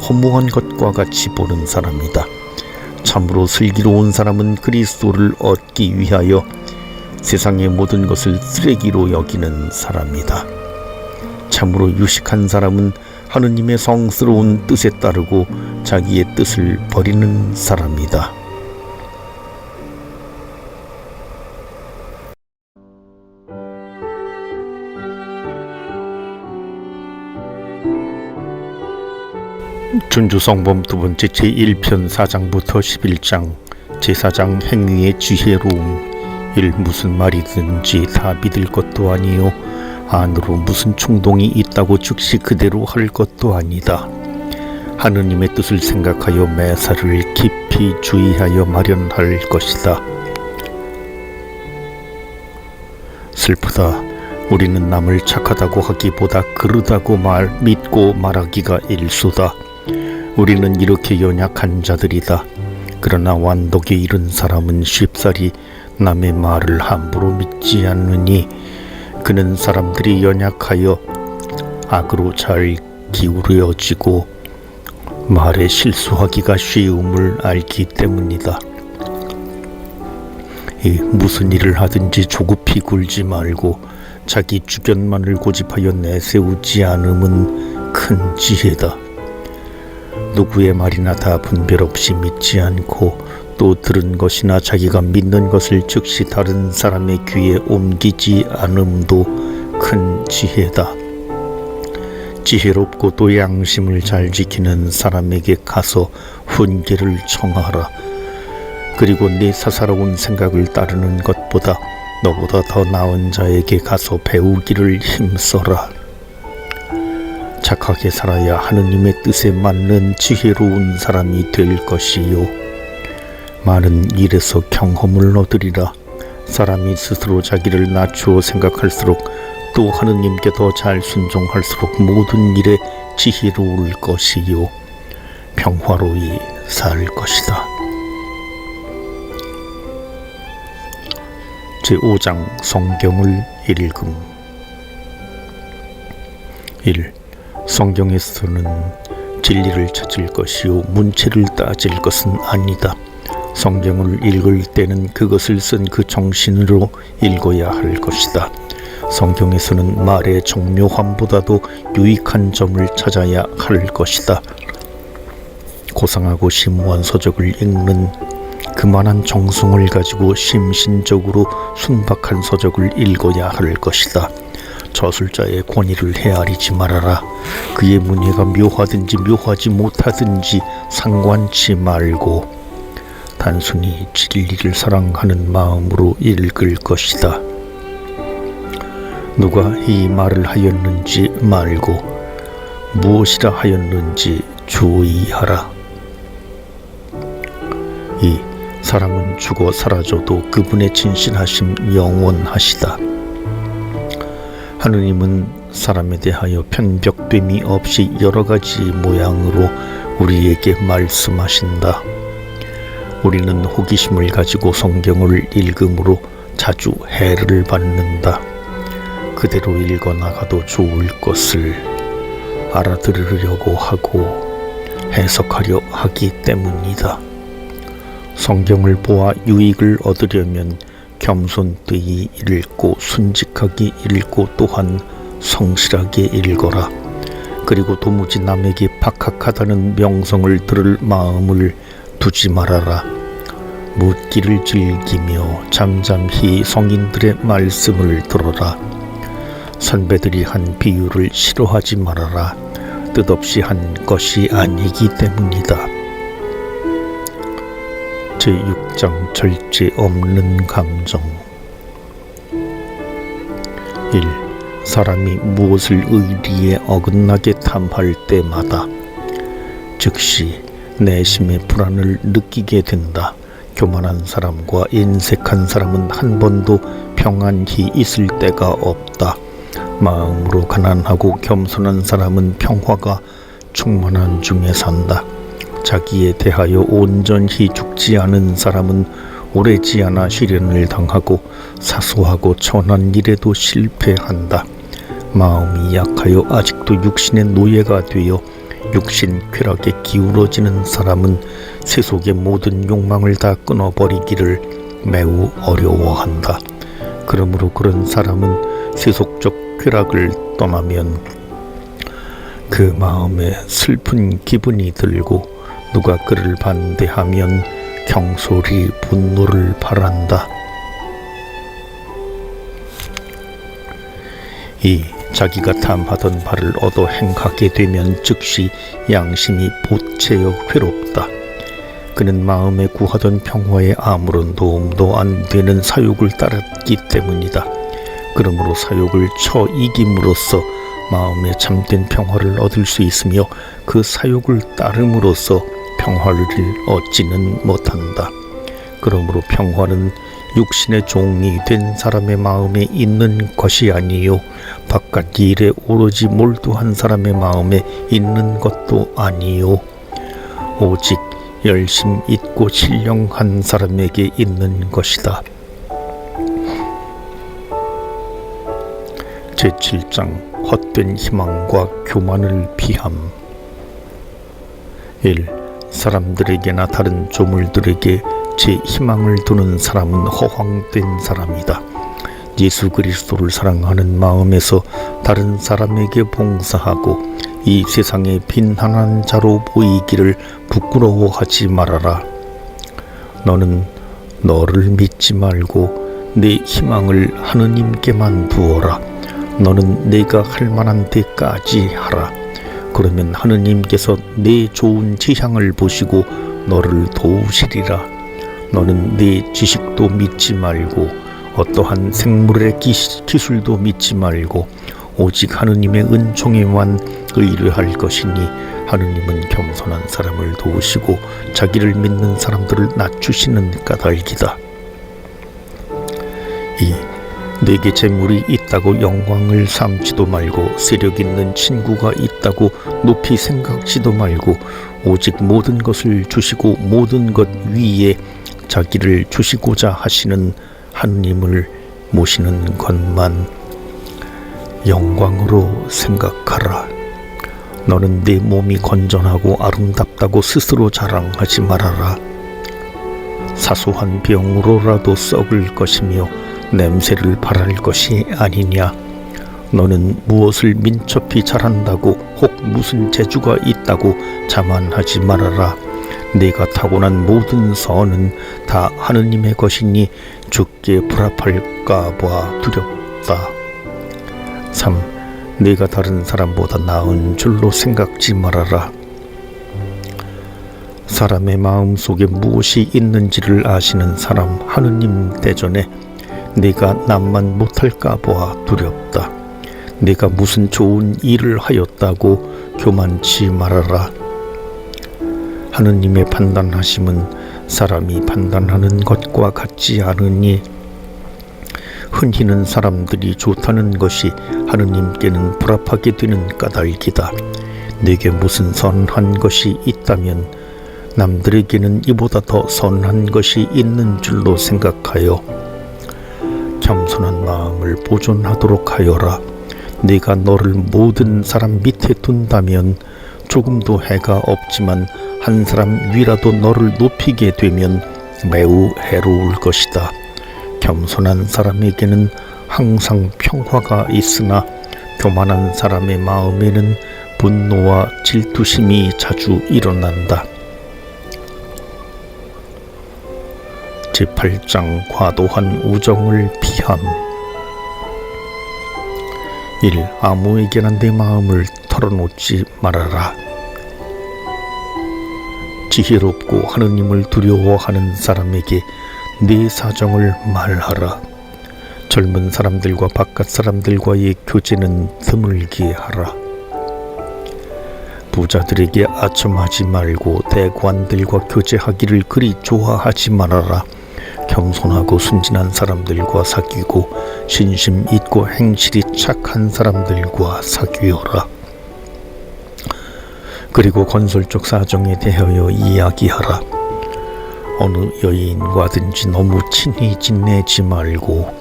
허무한 것과 같이 보는 사람이다. 참으로 슬기로운 사람은 그리스도를 얻기 위하여 세상의 모든 것을 쓰레기로 여기는 사람이다. 참으로 유식한 사람은 하느님의 성스러운 뜻에 따르고 자기의 뜻을 버리는 사람이다. 준주성범 두 번째 제1편 4장부터 11장 제4장 행위의 지혜로움. 1. 무슨 말이든지 다 믿을 것도 아니요 안으로 무슨 충동이 있다고 즉시 그대로 할 것도 아니다. 하느님의 뜻을 생각하여 매사를 깊이 주의하여 마련할 것이다. 슬프다. 우리는 남을 착하다고 하기보다 그르다고 믿고 말하기가 일수다. 우리는 이렇게 연약한 자들이다. 그러나 완독에 이른 사람은 쉽사리 남의 말을 함부로 믿지 않느니 그는 사람들이 연약하여 악으로 잘 기울여지고 말에 실수하기가 쉬움을 알기 때문이다. 무슨 일을 하든지 조급히 굴지 말고 자기 주변만을 고집하여 내세우지 않음은 큰 지혜다. 누구의 말이나 다 분별 없이 믿지 않고 또 들은 것이나 자기가 믿는 것을 즉시 다른 사람의 귀에 옮기지 않음도 큰 지혜다. 지혜롭고 또 양심을 잘 지키는 사람에게 가서 훈계를 청하라. 그리고 네 사사로운 생각을 따르는 것보다 너보다 더 나은 자에게 가서 배우기를 힘써라. 착하게 살아야 하느님의 뜻에 맞는 지혜로운 사람이 될 것이요 많은 일에서 경험을 얻으리라. 사람이 스스로 자기를 낮추어 생각할수록 또 하느님께 더 잘 순종할수록 모든 일에 지혜로울 것이요 평화로이 살 것이다. 제5장 성경을 읽음. 1. 성경에서는 진리를 찾을 것이요 문체를 따질 것은 아니다. 성경을 읽을 때는 그것을 쓴 그 정신으로 읽어야 할 것이다. 성경에서는 말의 정묘함보다도 유익한 점을 찾아야 할 것이다. 고상하고 심오한 서적을 읽는 그만한 정성을 가지고 심신적으로 순박한 서적을 읽어야 할 것이다. 저술자의 권위를 헤아리지 말아라. 그의 문예가 묘하든지 묘하지 못하든지 상관치 말고 단순히 진리를 사랑하는 마음으로 읽을 것이다. 누가 이 말을 하였는지 말고 무엇이라 하였는지 주의하라. 이 사람은 죽어 사라져도 그분의 진실하심 영원하시다. 하느님은 사람에 대하여 편벽됨이 없이 여러 가지 모양으로 우리에게 말씀하신다. 우리는 호기심을 가지고 성경을 읽음으로 자주 해를 받는다. 그대로 읽어나가도 좋을 것을 알아들으려고 하고 해석하려 하기 때문이다. 성경을 보아 유익을 얻으려면 겸손되이 읽고 순직하게 읽고 또한 성실하게 읽어라. 그리고 도무지 남에게 박학하다는 명성을 들을 마음을 두지 말아라. 묻기를 즐기며 잠잠히 성인들의 말씀을 들어라. 선배들이 한 비유를 싫어하지 말아라. 뜻없이 한 것이 아니기 때문이다. 제6장 절제 없는 감정. 1. 사람이 무엇을 의리에 어긋나게 탐할 때마다 즉시 내심의 불안을 느끼게 된다. 교만한 사람과 인색한 사람은 한 번도 평안히 있을 때가 없다. 마음으로 가난하고 겸손한 사람은 평화가 충만한 중에 산다. 자기에 대하여 온전히 죽지 않은 사람은 오래지 않아 시련을 당하고 사소하고 천한 일에도 실패한다. 마음이 약하여 아직도 육신의 노예가 되어 육신 쾌락에 기울어지는 사람은 세속의 모든 욕망을 다 끊어버리기를 매우 어려워한다. 그러므로 그런 사람은 세속적 쾌락을 떠나면 그 마음에 슬픈 기분이 들고 누가 그를 반대하면 경솔히 분노를 발한다. 이 자기가 탐하던 바를 얻어 행하게 되면 즉시 양심이 보채어 괴롭다. 그는 마음에 구하던 평화에 아무런 도움도 안 되는 사욕을 따랐기 때문이다. 그러므로 사욕을 쳐 이김으로써 마음에 참된 평화를 얻을 수 있으며 그 사욕을 따름으로써 평화를 얻지는 못한다. 그러므로 평화는 육신의 종이 된 사람의 마음에 있는 것이 아니요 바깥 일에 오로지 몰두한 사람의 마음에 있는 것도 아니요 오직 열심 있고 신령한 사람에게 있는 것이다. 제7장 헛된 희망과 교만을 피함. 1. 사람들에게나 다른 조물들에게 제 희망을 두는 사람은 허황된 사람이다. 예수 그리스도를 사랑하는 마음에서 다른 사람에게 봉사하고 이 세상에 빈한한 자로 보이기를 부끄러워하지 말아라. 너는 너를 믿지 말고 내 희망을 하느님께만 두어라. 너는 내가 할 만한 데까지 하라. 그러면 하느님께서 내 좋은 지향을 보시고 너를 도우시리라. 너는 네 지식도 믿지 말고 어떠한 생물의 기술도 믿지 말고 오직 하느님의 은총에만 의뢰할 것이니 하느님은 겸손한 사람을 도우시고 자기를 믿는 사람들을 낮추시는 까닭이다. 2. 내게 재물이 있다고 영광을 삼지도 말고 세력 있는 친구가 있다고 높이 생각지도 말고 오직 모든 것을 주시고 모든 것 위에 자기를 주시고자 하시는 하느님을 모시는 것만 영광으로 생각하라. 너는 네 몸이 건전하고 아름답다고 스스로 자랑하지 말아라. 사소한 병으로라도 썩을 것이며 냄새를 발할 것이 아니냐. 너는 무엇을 민첩히 잘한다고 혹 무슨 재주가 있다고 자만하지 말아라. 네가 타고난 모든 선은 다 하느님의 것이니 주께 불합할까 봐 두렵다. 3. 네가 다른 사람보다 나은 줄로 생각지 말아라. 사람의 마음 속에 무엇이 있는지를 아시는 사람 하느님 대전에 네가 남만 못할까 봐 두렵다. 네가 무슨 좋은 일을 하였다고 교만치 말아라. 하느님의 판단하심은 사람이 판단하는 것과 같지 않으니 흔히는 사람들이 좋다는 것이 하느님께는 불합하게 되는 까닭이다. 네게 무슨 선한 것이 있다면 남들에게는 이보다 더 선한 것이 있는 줄로 생각하여 겸손한 마음을 보존하도록 하여라. 네가 너를 모든 사람 밑에 둔다면 조금도 해가 없지만 한 사람 위라도 너를 높이게 되면 매우 해로울 것이다. 겸손한 사람에게는 항상 평화가 있으나 교만한 사람의 마음에는 분노와 질투심이 자주 일어난다. 제8장 과도한 우정을 피함. 1. 아무에게나 내 마음을 털어놓지 말아라. 지혜롭고 하느님을 두려워하는 사람에게 네 사정을 말하라. 젊은 사람들과 바깥 사람들과의 교제는 드물게 하라. 부자들에게 아첨하지 말고 대관들과 교제하기를 그리 좋아하지 말아라. 겸손하고 순진한 사람들과 사귀고 신심 있고 행실이 착한 사람들과 사귀어라. 그리고 건설적 사정에 대하여 이야기하라. 어느 여인과든지 너무 친히 지내지 말고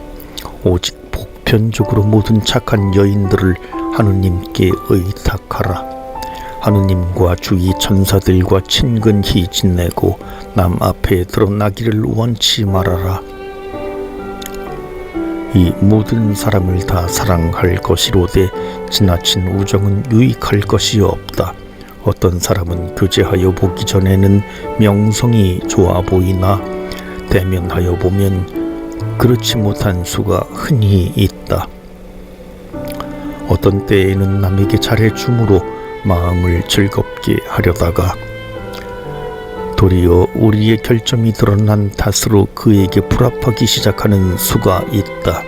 오직 보편적으로 모든 착한 여인들을 하느님께 의탁하라. 하느님과 주위 천사들과 친근히 지내고 남 앞에 드러나기를 원치 말아라. 이 모든 사람을 다 사랑할 것이로되 지나친 우정은 유익할 것이 없다. 어떤 사람은 교제하여 보기 전에는 명성이 좋아 보이나 대면하여 보면 그렇지 못한 수가 흔히 있다. 어떤 때에는 남에게 잘해줌으로 마음을 즐겁게 하려다가 도리어 우리의 결점이 드러난 탓으로 그에게 불합하기 시작하는 수가 있다.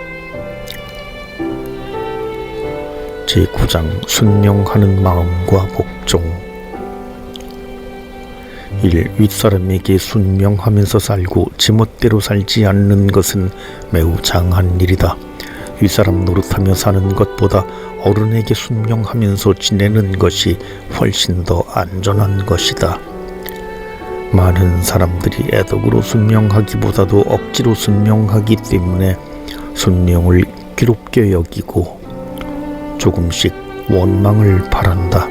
제9장 순명하는 마음과 복종. 1. 윗사람에게 순명하면서 살고 지멋대로 살지 않는 것은 매우 장한 일이다. 윗사람 노릇하며 사는 것보다 어른에게 순명하면서 지내는 것이 훨씬 더 안전한 것이다. 많은 사람들이 애덕으로 순명하기보다도 억지로 순명하기 때문에 순명을 괴롭게 여기고 조금씩 원망을 바란다.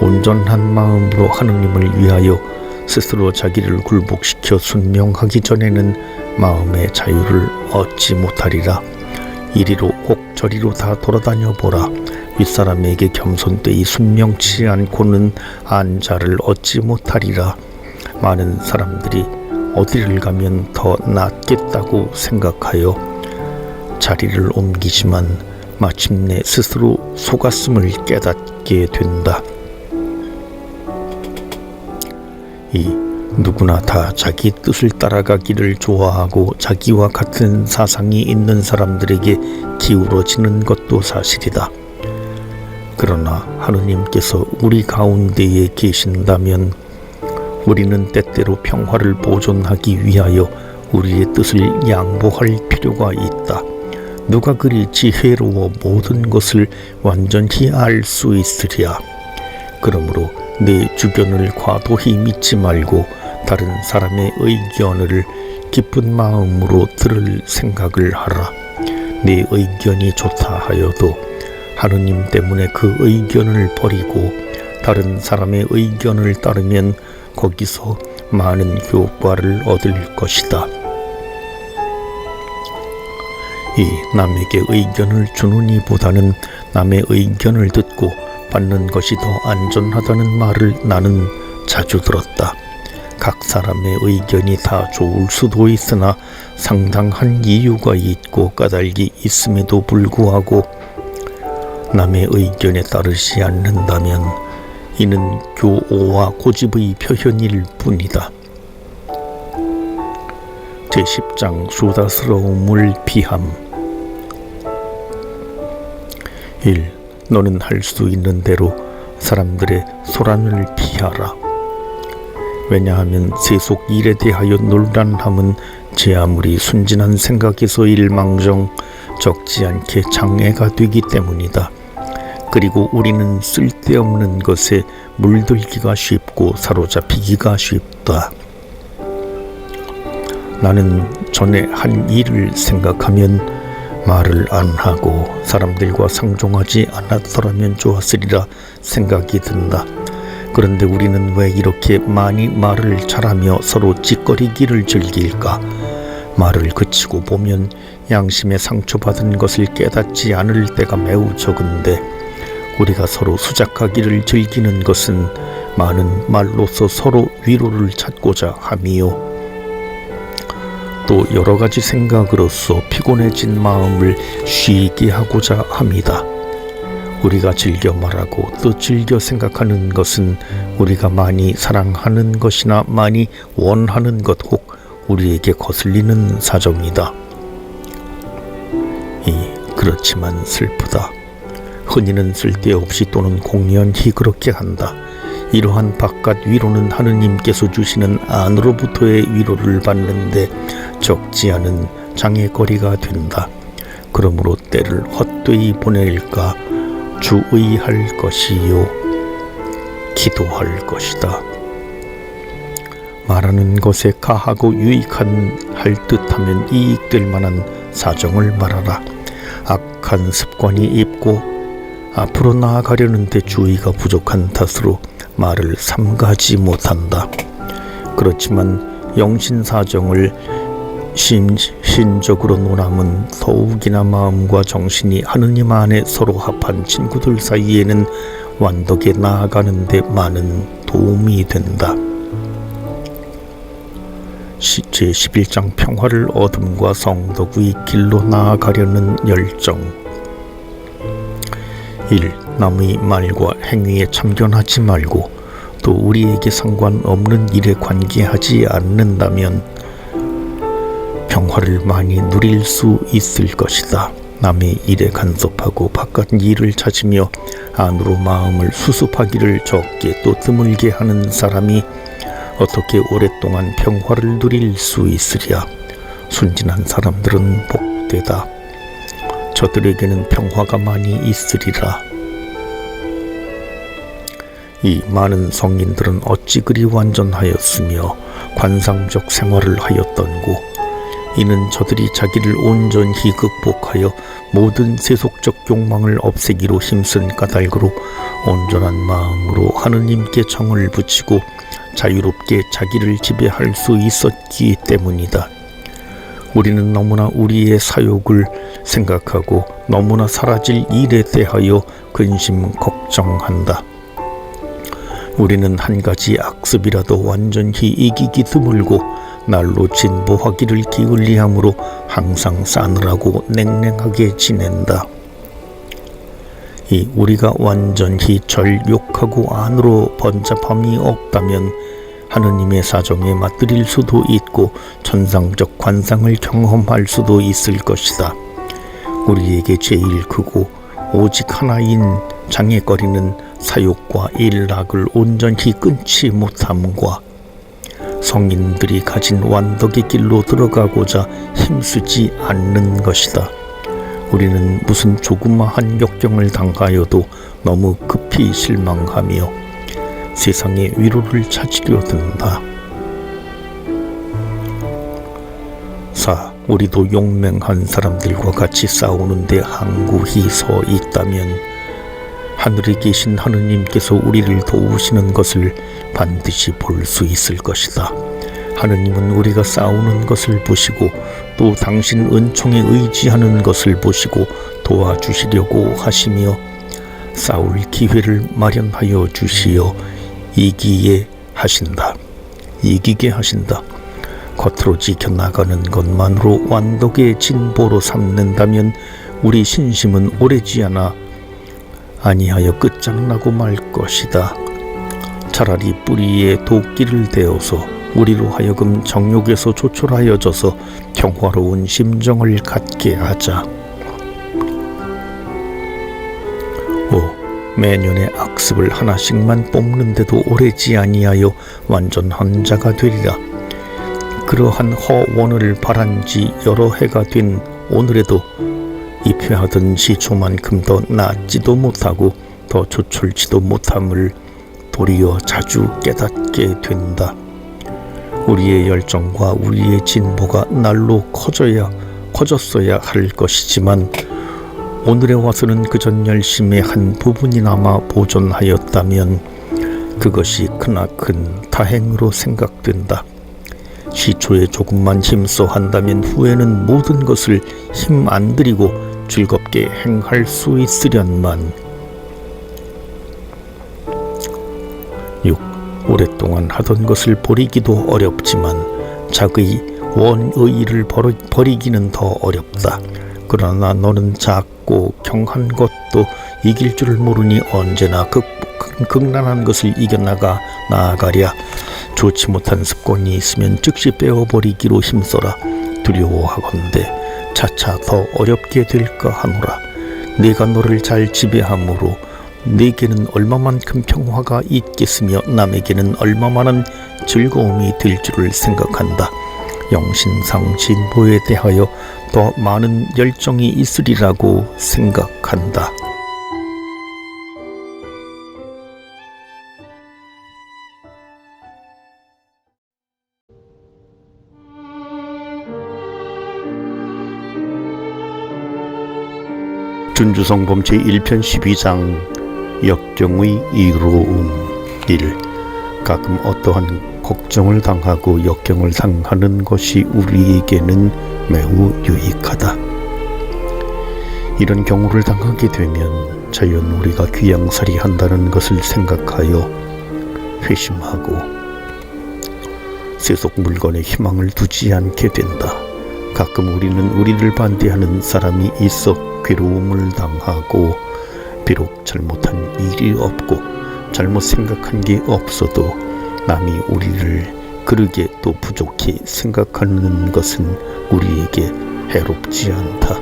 온전한 마음으로 하느님을 위하여 스스로 자기를 굴복시켜 순명하기 전에는 마음의 자유를 얻지 못하리라. 이리로 혹 저리로 다 돌아다녀 보라. 윗사람에게 겸손되이 순명치 않고는 안자를 얻지 못하리라. 많은 사람들이 어디를 가면 더 낫겠다고 생각하여 자리를 옮기지만 마침내 스스로 속았음을 깨닫게 된다. 누구나 다 자기 뜻을 따라가기를 좋아하고 자기와 같은 사상이 있는 사람들에게 기울어지는 것도 사실이다. 그러나 하느님께서 우리 가운데에 계신다면 우리는 때때로 평화를 보존하기 위하여 우리의 뜻을 양보할 필요가 있다. 누가 그리 지혜로워 모든 것을 완전히 알 수 있으랴. 그러므로 내 주변을 과도히 믿지 말고 다른 사람의 의견을 기쁜 마음으로 들을 생각을 하라. 내 의견이 좋다 하여도 하느님 때문에 그 의견을 버리고 다른 사람의 의견을 따르면 거기서 많은 효과를 얻을 것이다. 이 남에게 의견을 주는 이보다는 남의 의견을 듣고 받는 것이 더 안전하다는 말을 나는 자주 들었다. 각 사람의 의견이 다 좋을 수도 있으나 상당한 이유가 있고 까닭이 있음에도 불구하고 남의 의견에 따르지 않는다면 이는 교오와 고집의 표현일 뿐이다. 제10장 수다스러움을 피함. 1. 너는 할 수 있는 대로 사람들의 소란을 피하라. 왜냐하면 세속 일에 대하여 논란함은 제 아무리 순진한 생각에서 일망정 적지 않게 장애가 되기 때문이다. 그리고 우리는 쓸데없는 것에 물들기가 쉽고 사로잡히기가 쉽다. 나는 전에 한 일을 생각하면 말을 안 하고 사람들과 상종하지 않았더라면 좋았으리라 생각이 든다. 그런데 우리는 왜 이렇게 많이 말을 잘하며 서로 찌꺼리기를 즐길까? 말을 그치고 보면 양심에 상처받은 것을 깨닫지 않을 때가 매우 적은데 우리가 서로 수작하기를 즐기는 것은 많은 말로서 서로 위로를 찾고자 함이요. 또 여러 가지 생각으로서 피곤해진 마음을 쉬게 하고자 합니다. 우리가 즐겨 말하고 또 즐겨 생각하는 것은 우리가 많이 사랑하는 것이나 많이 원하는 것 혹 우리에게 거슬리는 사정이다. 그렇지만 슬프다. 흔히는 쓸데없이 또는 공연히 그렇게 한다. 이러한 바깥 위로는 하느님께서 주시는 안으로부터의 위로를 받는데 적지 않은 장애거리가 된다. 그러므로 때를 헛되이 보낼까 주의할 것이요 기도할 것이다. 말하는 것에 가하고 유익한 할 듯하면 이익될 만한 사정을 말하라. 악한 습관이 있고 앞으로 나아가려는데 주의가 부족한 탓으로 말을 삼가지 못한다. 그렇지만 영신사정을 심신적으로 논함은 더욱이나 마음과 정신이 하느님 안에 서로 합한 친구들 사이에는 완덕에 나아가는 데 많은 도움이 된다. 제11장 평화를 얻음과 성덕의 길로 나아가려는 열정. 1. 남의 말과 행위에 참견하지 말고 또 우리에게 상관없는 일에 관계하지 않는다면 평화를 많이 누릴 수 있을 것이다. 남의 일에 간섭하고 바깥 일을 찾으며 안으로 마음을 수습하기를 적게 또 드물게 하는 사람이 어떻게 오랫동안 평화를 누릴 수 있으랴. 순진한 사람들은 복되다. 저들에게는 평화가 많이 있으리라. 이 많은 성인들은 어찌 그리 완전하였으며 관상적 생활을 하였던고. 이는 저들이 자기를 온전히 극복하여 모든 세속적 욕망을 없애기로 힘쓴 까닭으로 온전한 마음으로 하느님께 정을 붙이고 자유롭게 자기를 지배할 수 있었기 때문이다. 우리는 너무나 우리의 사욕을 생각하고 너무나 사라질 일에 대하여 근심 걱정한다. 우리는 한 가지 악습이라도 완전히 이기기 드물고 날로 진보하기를 기울리함으로 항상 싸늘하고 냉랭하게 지낸다. 우리가 완전히 절욕하고 안으로 번잡함이 없다면 하느님의 사정에 맞들일 수도 있고 천상적 관상을 경험할 수도 있을 것이다. 우리에게 제일 크고 오직 하나인 장애거리는 사욕과 일락을 온전히 끊지 못함과 성인들이 가진 완덕의 길로 들어가고자 힘쓰지 않는 것이다. 우리는 무슨 조그마한 역경을 당하여도 너무 급히 실망하며 세상의 위로를 찾으려 든다. 4. 우리도 용맹한 사람들과 같이 싸우는데 항구히 서 있다면 하늘에 계신 하느님께서 우리를 도우시는 것을 반드시 볼 수 있을 것이다. 하느님은 우리가 싸우는 것을 보시고 또 당신 은총에 의지하는 것을 보시고 도와주시려고 하시며 싸울 기회를 마련하여 주시어 이기게 하신다. 겉으로 지켜나가는 것만으로 완독의 진보로 삼는다면 우리 신심은 오래지 아니하여 끝장나고 말 것이다. 차라리 뿌리에 도끼를 대어서 우리로 하여금 정욕에서 조촐하여져서 평화로운 심정을 갖게 하자. 매년의 악습을 하나씩만 뽑는데도 오래지 아니하여 완전한 자가 되리라. 그러한 허원을 바란 지 여러 해가 된 오늘에도 입회하던 시초만큼 더 낫지도 못하고 더 조촐지도 못함을 도리어 자주 깨닫게 된다. 우리의 열정과 우리의 진보가 날로 커졌어야 할 것이지만 오늘에 와서는 그전 열심의 한 부분이나마 보존하였다면 그것이 크나큰 다행으로 생각된다. 시초에 조금만 힘써 한다면 후에는 모든 것을 힘 안 들이고 즐겁게 행할 수 있으련만. 6. 오랫동안 하던 것을 버리기도 어렵지만 자기의 원의를 버리기는 더 어렵다. 그러나 너는 작고 경한 것도 이길 줄을 모르니 언제나 극난한 것을 나아가랴. 좋지 못한 습관이 있으면 즉시 빼어버리기로 힘써라. 두려워하건대 차차 더 어렵게 될까 하노라. 내가 너를 잘 지배함으로 내게는 얼마만큼 평화가 있겠으며 남에게는 얼마만한 즐거움이 될 줄을 생각한다. 영신상 진보에 대하여 더 많은 열정이 있으리라고 생각한다. 준주성범 제1편 12장 역경의 이로움 1. 가끔 어떠한 걱정을 당하고 역경을 당하는 것이 우리에게는 매우 유익하다. 이런 경우를 당하게 되면 자연 우리가 귀양살이 한다는 것을 생각하여 회심하고 세속 물건에 희망을 두지 않게 된다. 가끔 우리는 우리를 반대하는 사람이 있어 괴로움을 당하고 비록 잘못한 일이 없고 잘못 생각한 게 없어도 남이 우리를 그르게 또 부족히 생각하는 것은 우리에게 해롭지 않다.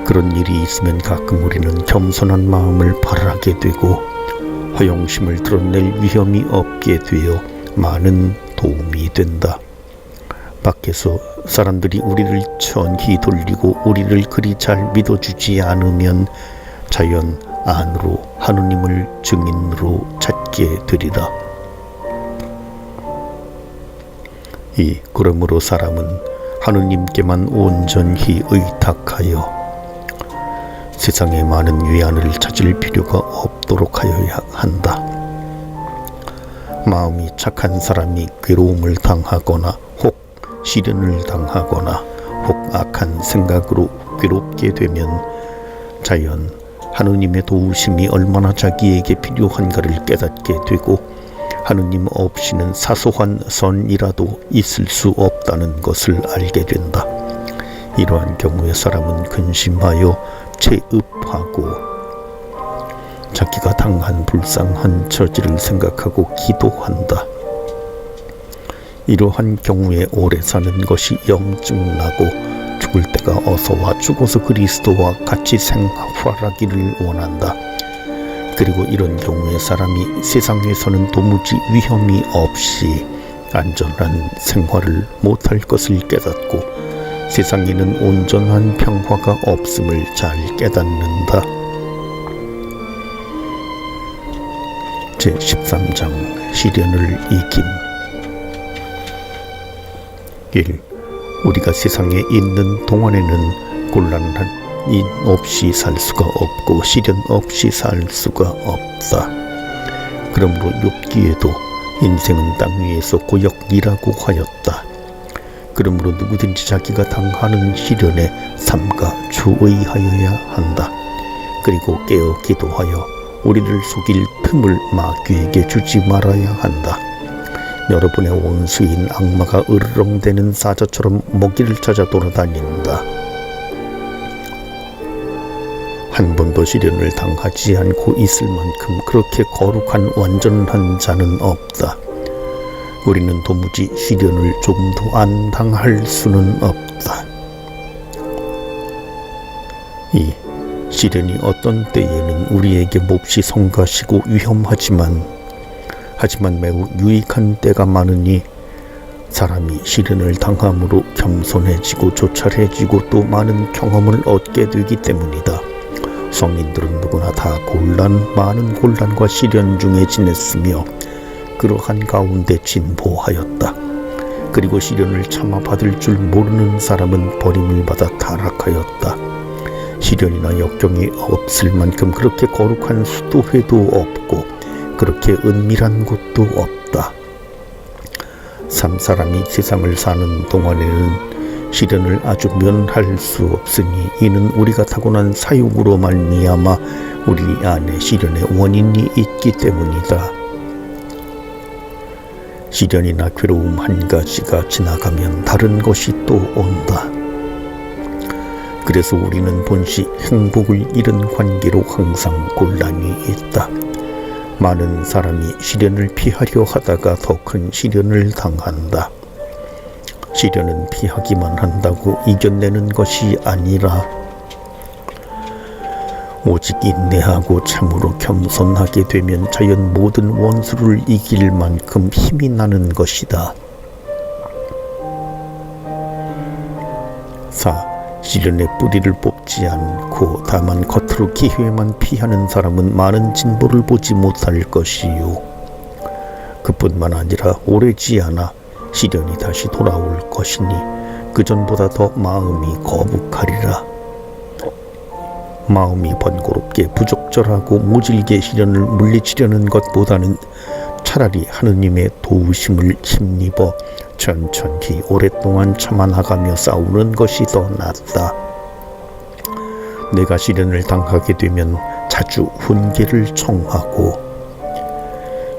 그런 일이 있으면 가끔 우리는 겸손한 마음을 발하게 되고 허영심을 드러낼 위험이 없게 되어 많은 도움이 된다. 밖에서 사람들이 우리를 천히 돌리고 우리를 그리 잘 믿어주지 않으면 자연 안으로 하느님을 증인으로 찾게 되리라. 그러므로 사람은 하느님께만 온전히 의탁하여 세상에 많은 위안을 찾을 필요가 없도록 하여야 한다. 마음이 착한 사람이 괴로움을 당하거나 혹 시련을 당하거나 혹 악한 생각으로 괴롭게 되면 자연 하느님의 도우심이 얼마나 자기에게 필요한가를 깨닫게 되고 하느님 없이는 사소한 선이라도 있을 수 없다는 것을 알게 된다. 이러한 경우에 사람은 근심하여 체읍하고 자기가 당한 불쌍한 처지를 생각하고 기도한다. 이러한 경우에 오래 사는 것이 염증나고 죽을 때가 어서와 죽어서 그리스도와 같이 생활하기를 원한다. 그리고 이런 경우에 사람이 세상에서는 도무지 위험이 없이 안전한 생활을 못할 것을 깨닫고 세상에는 온전한 평화가 없음을 잘 깨닫는다. 제13장 시련을 이김 1. 우리가 세상에 있는 동안에는 곤란한 일 없이 살 수가 없고 시련 없이 살 수가 없다. 그러므로 욥기에도 인생은 땅 위에서 고역이라고 하였다. 그러므로 누구든지 자기가 당하는 시련에 삼가 주의하여야 한다. 그리고 깨어 기도하여 우리를 속일 틈을 마귀에게 주지 말아야 한다. 여러분의 원수인 악마가 으르렁대는 사자처럼 먹이를 찾아 돌아다닌다. 한 번도 시련을 당하지 않고 있을 만큼 그렇게 거룩한 완전한 자는 없다. 우리는 도무지 시련을 조금도 안 당할 수는 없다. 이 시련이 어떤 때에는 우리에게 몹시 성가시고 위험하지만 매우 유익한 때가 많으니 사람이 시련을 당함으로 겸손해지고 조찰해지고 또 많은 경험을 얻게 되기 때문이다. 성인들은 누구나 다 많은 곤란과 시련 중에 지냈으며 그러한 가운데 진보하였다. 그리고 시련을 참아 받을 줄 모르는 사람은 버림을 받아 타락하였다. 시련이나 역경이 없을 만큼 그렇게 거룩한 수도회도 없고 그렇게 은밀한 곳도 없다. 사람이 세상을 사는 동안에는 시련을 아주 면할 수 없으니 이는 우리가 타고난 사육으로 말미암아 우리 안에 시련의 원인이 있기 때문이다. 시련이나 괴로움 한 가지가 지나가면 다른 것이 또 온다. 그래서 우리는 본시 행복을 잃은 관계로 항상 곤란이 있다. 많은 사람이 시련을 피하려 하다가 더 큰 시련을 당한다. 시련은 피하기만 한다고 이겨내는 것이 아니라 오직 인내하고 참으로 겸손하게 되면 자연 모든 원수를 이길 만큼 힘이 나는 것이다. 4. 시련의 뿌리를 뽑지 않고 다만 겉으로 기회만 피하는 사람은 많은 진보를 보지 못할 것이요. 그뿐만 아니라 오래지 않아 시련이 다시 돌아올 것이니 그전보다 더 마음이 거북하리라. 마음이 번거롭게 부적절하고 모질게 시련을 물리치려는 것보다는 차라리 하느님의 도우심을 힘입어 천천히 오랫동안 참아나가며 싸우는 것이 더 낫다. 내가 시련을 당하게 되면 자주 훈계를 청하고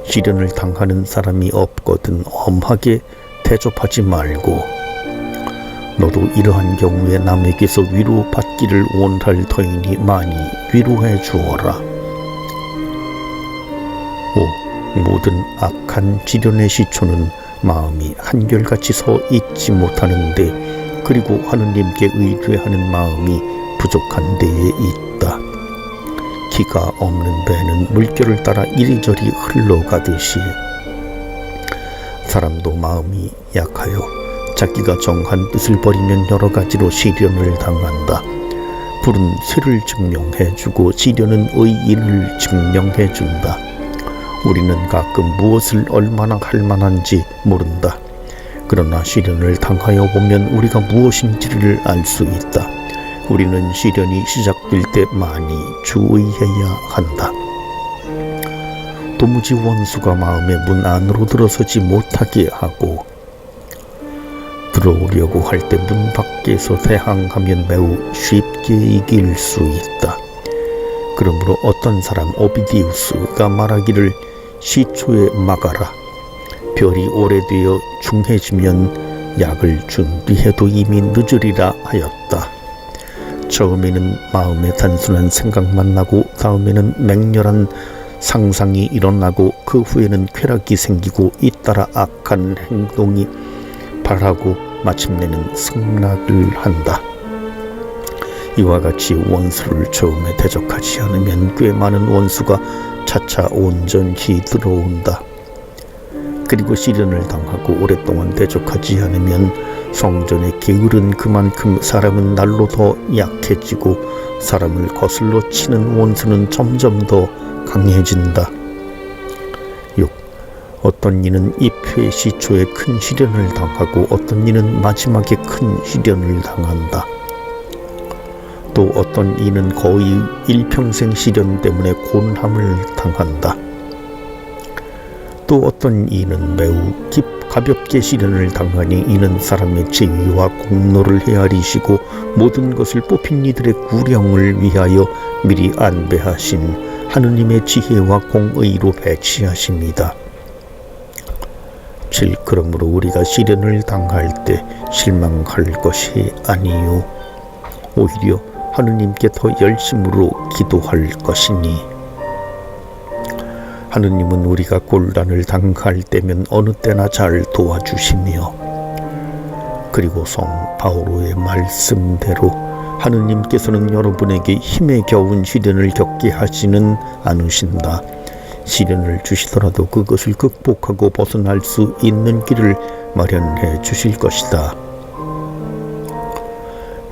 시련을 당하는 사람이 없거든 엄하게 대접하지 말고 너도 이러한 경우에 남에게서 위로받기를 원할 터이니 많이 위로해 주어라. 5. 모든 악한 시련의 시초는 마음이 한결같이 서 있지 못하는데 그리고 하느님께 의뢰하는 마음이 부족한 데에 있다. 기가 없는 배는 물결을 따라 이리저리 흘러가듯이 사람도 마음이 약하여 자기가 정한 뜻을 버리면 여러 가지로 시련을 당한다. 불은 쇠를 증명해주고 시련은 의인을 증명해준다. 우리는 가끔 무엇을 얼마나 할 만한지 모른다. 그러나 시련을 당하여 보면 우리가 무엇인지를 알 수 있다. 우리는 시련이 시작될 때 많이 주의해야 한다. 도무지 원수가 마음의 문 안으로 들어서지 못하게 하고 들어오려고 할 때 문 밖에서 대항하면 매우 쉽게 이길 수 있다. 그러므로 어떤 사람 오비디우스가 말하기를 시초에 막아라. 별이 오래되어 중해지면 약을 준비해도 이미 늦으리라 하였다. 처음에는 마음에 단순한 생각만 나고 다음에는 맹렬한 상상이 일어나고 그 후에는 쾌락이 생기고 잇따라 악한 행동이 발하고 마침내는 승낙을 한다. 이와 같이 원수를 처음에 대적하지 않으면 꽤 많은 원수가 차차 온전히 들어온다. 그리고 시련을 당하고 오랫동안 대적하지 않으면 성전에 게으른 그만큼 사람은 날로 더 약해지고 사람을 거슬러 치는 원수는 점점 더 강해진다. 6. 어떤 이는 잎의 시초에 큰 시련을 당하고 어떤 이는 마지막에 큰 시련을 당한다. 또 어떤 이는 거의 일평생 시련 때문에 곤함을 당한다. 또 어떤 이는 매우 가볍게 시련을 당하니 이는 사람의 지위와 공로를 헤아리시고 모든 것을 뽑힌 이들의 구령을 위하여 미리 안배하신 하느님의 지혜와 공의로 배치하십니다. 7. 그러므로 우리가 시련을 당할 때 실망할 것이 아니요 오히려 하느님께 더 열심으로 기도할 것이니 하느님은 우리가 곤란을 당할 때면 어느 때나 잘 도와주시며 그리고 성 바오로의 말씀대로 하느님께서는 여러분에게 힘에 겨운 시련을 겪게 하지는 않으신다. 시련을 주시더라도 그것을 극복하고 벗어날 수 있는 길을 마련해 주실 것이다.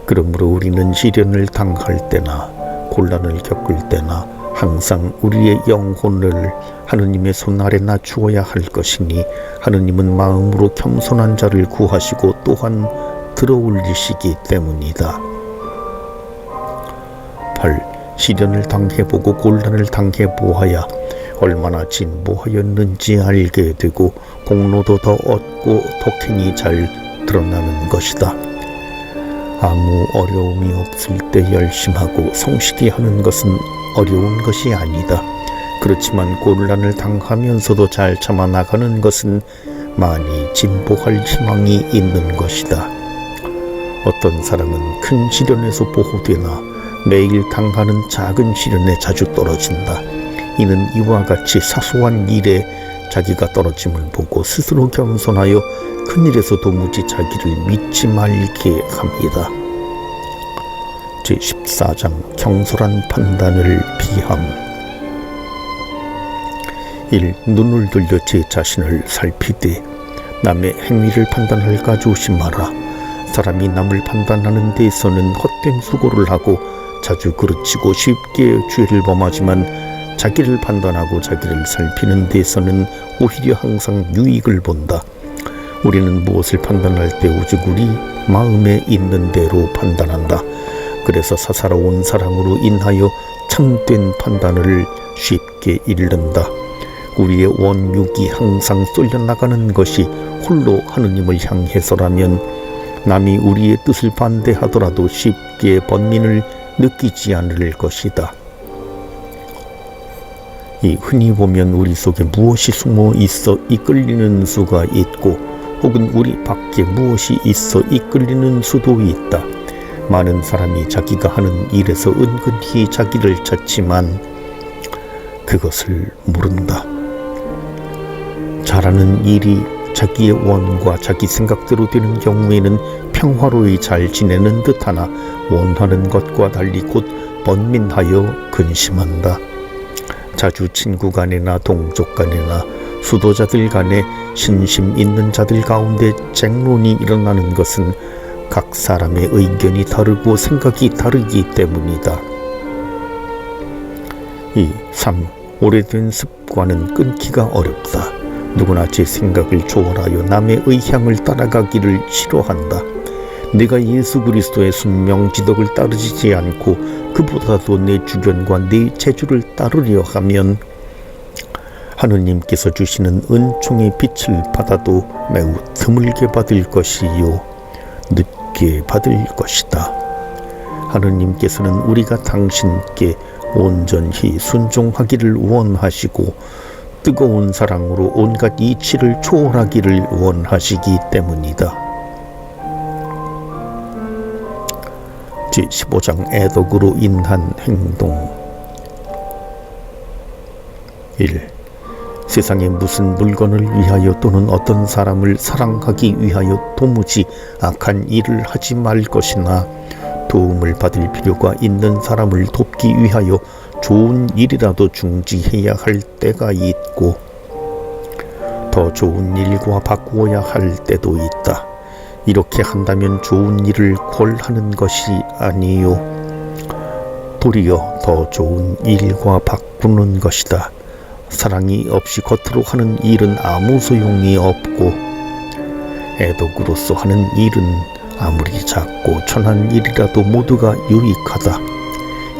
그러므로 우리는 시련을 당할 때나 곤란을 겪을 때나 항상 우리의 영혼을 하느님의 손 아래 낮추어야 할 것이니 하느님은 마음으로 겸손한 자를 구하시고 또한 들어올리시기 때문이다. 8. 시련을 당해보고 곤란을 당해보아야 얼마나 진보하였는지 알게 되고 공로도 더 얻고 독행이 잘 드러나는 것이다. 아무 어려움이 없을 때 열심하고 성실히 하는 것은 어려운 것이 아니다. 그렇지만 곤란을 당하면서도 잘 참아 나가는 것은 많이 진보할 희망이 있는 것이다. 어떤 사람은 큰 시련에서 보호되나 매일 당하는 작은 시련에 자주 떨어진다. 이는 이와 같이 사소한 일에 자기가 떨어짐을 보고 스스로 겸손하여 큰 일에서 도무지 자기를 믿지 말게 합니다. 제14장 경솔한 판단을 비함. 1. 눈을 들려 제 자신을 살피되 남의 행위를 판단할까 조심하라. 사람이 남을 판단하는 데에서는 헛된 수고를 하고 자주 그르치고 쉽게 죄를 범하지만 자기를 판단하고 자기를 살피는 데에서는 오히려 항상 유익을 본다. 우리는 무엇을 판단할 때 오직 우리 마음에 있는 대로 판단한다. 그래서 사사로운 사랑으로 인하여 참된 판단을 쉽게 잃는다. 우리의 원육이 항상 쏠려나가는 것이 홀로 하느님을 향해서라면 남이 우리의 뜻을 반대하더라도 쉽게 번민을 느끼지 않을 것이다. 이 흔히 보면 우리 속에 무엇이 숨어 있어 이끌리는 수가 있고 혹은 우리 밖에 무엇이 있어 이끌리는 수도 있다. 많은 사람이 자기가 하는 일에서 은근히 자기를 찾지만 그것을 모른다. 잘하는 일이 자기의 원과 자기 생각대로 되는 경우에는 평화로이 잘 지내는 듯하나 원하는 것과 달리 곧 번민하여 근심한다. 자주 친구 간에나 동족 간에나 수도자들 간에 신심 있는 자들 가운데 쟁론이 일어나는 것은 각 사람의 의견이 다르고 생각이 다르기 때문이다. 3. 오래된 습관은 끊기가 어렵다. 누구나 제 생각을 초월하여 남의 의향을 따라가기를 싫어한다. 내가 예수 그리스도의 순명 지덕을 따르지 않고 그보다도 내 주변과 내 재주를 따르려 하면 하느님께서 주시는 은총의 빛을 받아도 매우 드물게 받을 것이요 늦게 받을 것이다. 하느님께서는 우리가 당신께 온전히 순종하기를 원하시고 뜨거운 사랑으로 온갖 이치를 초월하기를 원하시기 때문이다. 제15장 애덕으로 인한 행동. 1. 세상에 무슨 물건을 위하여 또는 어떤 사람을 사랑하기 위하여 도무지 악한 일을 하지 말 것이나 도움을 받을 필요가 있는 사람을 돕기 위하여 좋은 일이라도 중지해야 할 때가 있고 더 좋은 일과 바꾸어야 할 때도 있다. 이렇게 한다면 좋은 일을 궐하는 것이 아니요 도리어 더 좋은 일과 바꾸는 것이다. 사랑이 없이 겉으로 하는 일은 아무 소용이 없고 애독으로서 하는 일은 아무리 작고 천한 일이라도 모두가 유익하다.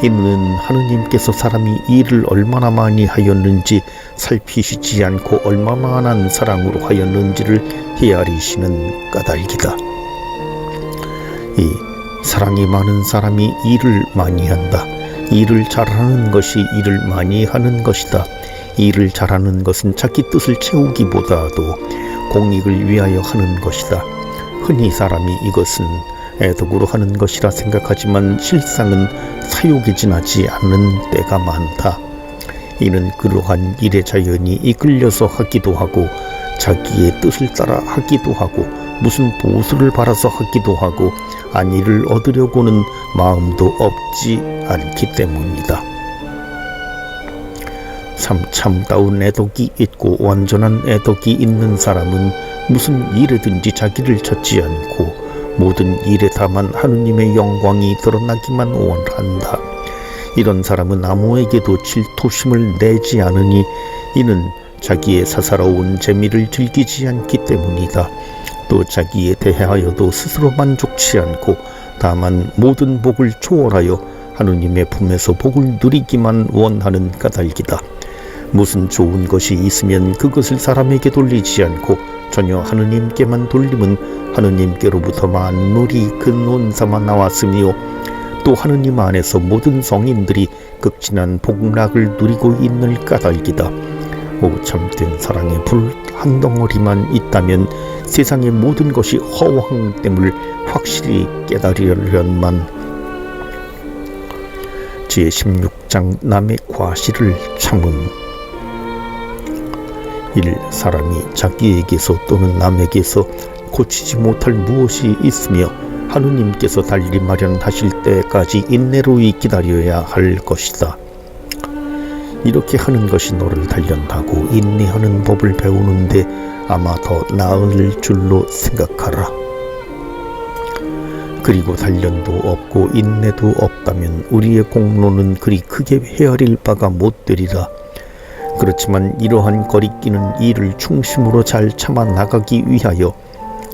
이는 하느님께서 사람이 일을 얼마나 많이 하였는지 살피시지 않고 얼마만한 사랑으로 하였는지를 헤아리시는 까닭이다. 이 사랑이 많은 사람이 일을 많이 한다. 일을 잘하는 것이 일을 많이 하는 것이다. 일을 잘하는 것은 자기 뜻을 채우기보다도 공익을 위하여 하는 것이다. 흔히 사람이 이것은 애덕으로 하는 것이라 생각하지만 실상은 사욕에 지나지 않는 때가 많다. 이는 그러한 일의 자연이 이끌려서 하기도 하고 자기의 뜻을 따라 하기도 하고 무슨 보수를 바라서 하기도 하고 안위를 얻으려고는 마음도 없지 않기 때문이다. 참다운 애덕이 있고 완전한 애덕이 있는 사람은 무슨 일에든지 자기를 찾지 않고 모든 일에 다만 하느님의 영광이 드러나기만 원한다. 이런 사람은 아무에게도 질투심을 내지 않으니 이는 자기의 사사로운 재미를 즐기지 않기 때문이다. 또 자기에 대하여도 스스로 만족치 않고 다만 모든 복을 초월하여 하느님의 품에서 복을 누리기만 원하는 까닭이다. 무슨 좋은 것이 있으면 그것을 사람에게 돌리지 않고 전혀 하느님께만 돌림은 하느님께로부터 만물이 근원삼아 나왔으며 또 하느님 안에서 모든 성인들이 극진한 복락을 누리고 있는 까닭이다. 오 참된 사랑의 불 한 덩어리만 있다면 세상의 모든 것이 허황됨을 확실히 깨달으련만. 제16장 남의 과실을 참음. 1. 사람이 자기에게서 또는 남에게서 고치지 못할 무엇이 있으며 하느님께서 달리 마련하실 때까지 인내로 기다려야 할 것이다. 이렇게 하는 것이 너를 단련하고 인내하는 법을 배우는데 아마 더 나을 줄로 생각하라. 그리고 단련도 없고 인내도 없다면 우리의 공로는 그리 크게 헤아릴 바가 못 되리라. 그렇지만 이러한 거리끼는 일을 중심으로 잘 참아 나가기 위하여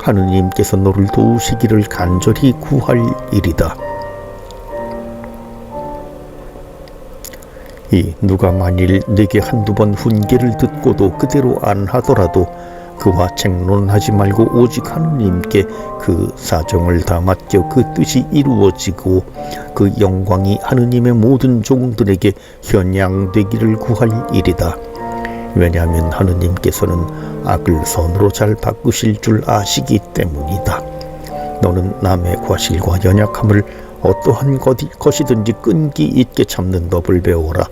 하느님께서 너를 도우시기를 간절히 구할 일이다. 이 누가 만일 네게 한두 번 훈계를 듣고도 그대로 안 하더라도 그와 책론하지 말고 오직 하느님께 그 사정을 다 맡겨 그 뜻이 이루어지고 그 영광이 하느님의 모든 종들에게 현양되기를 구할 일이다. 왜냐하면 하느님께서는 악을 선으로 잘 바꾸실 줄 아시기 때문이다. 너는 남의 과실과 연약함을 어떠한 것이든지 끈기 있게 참는 법을 배워라.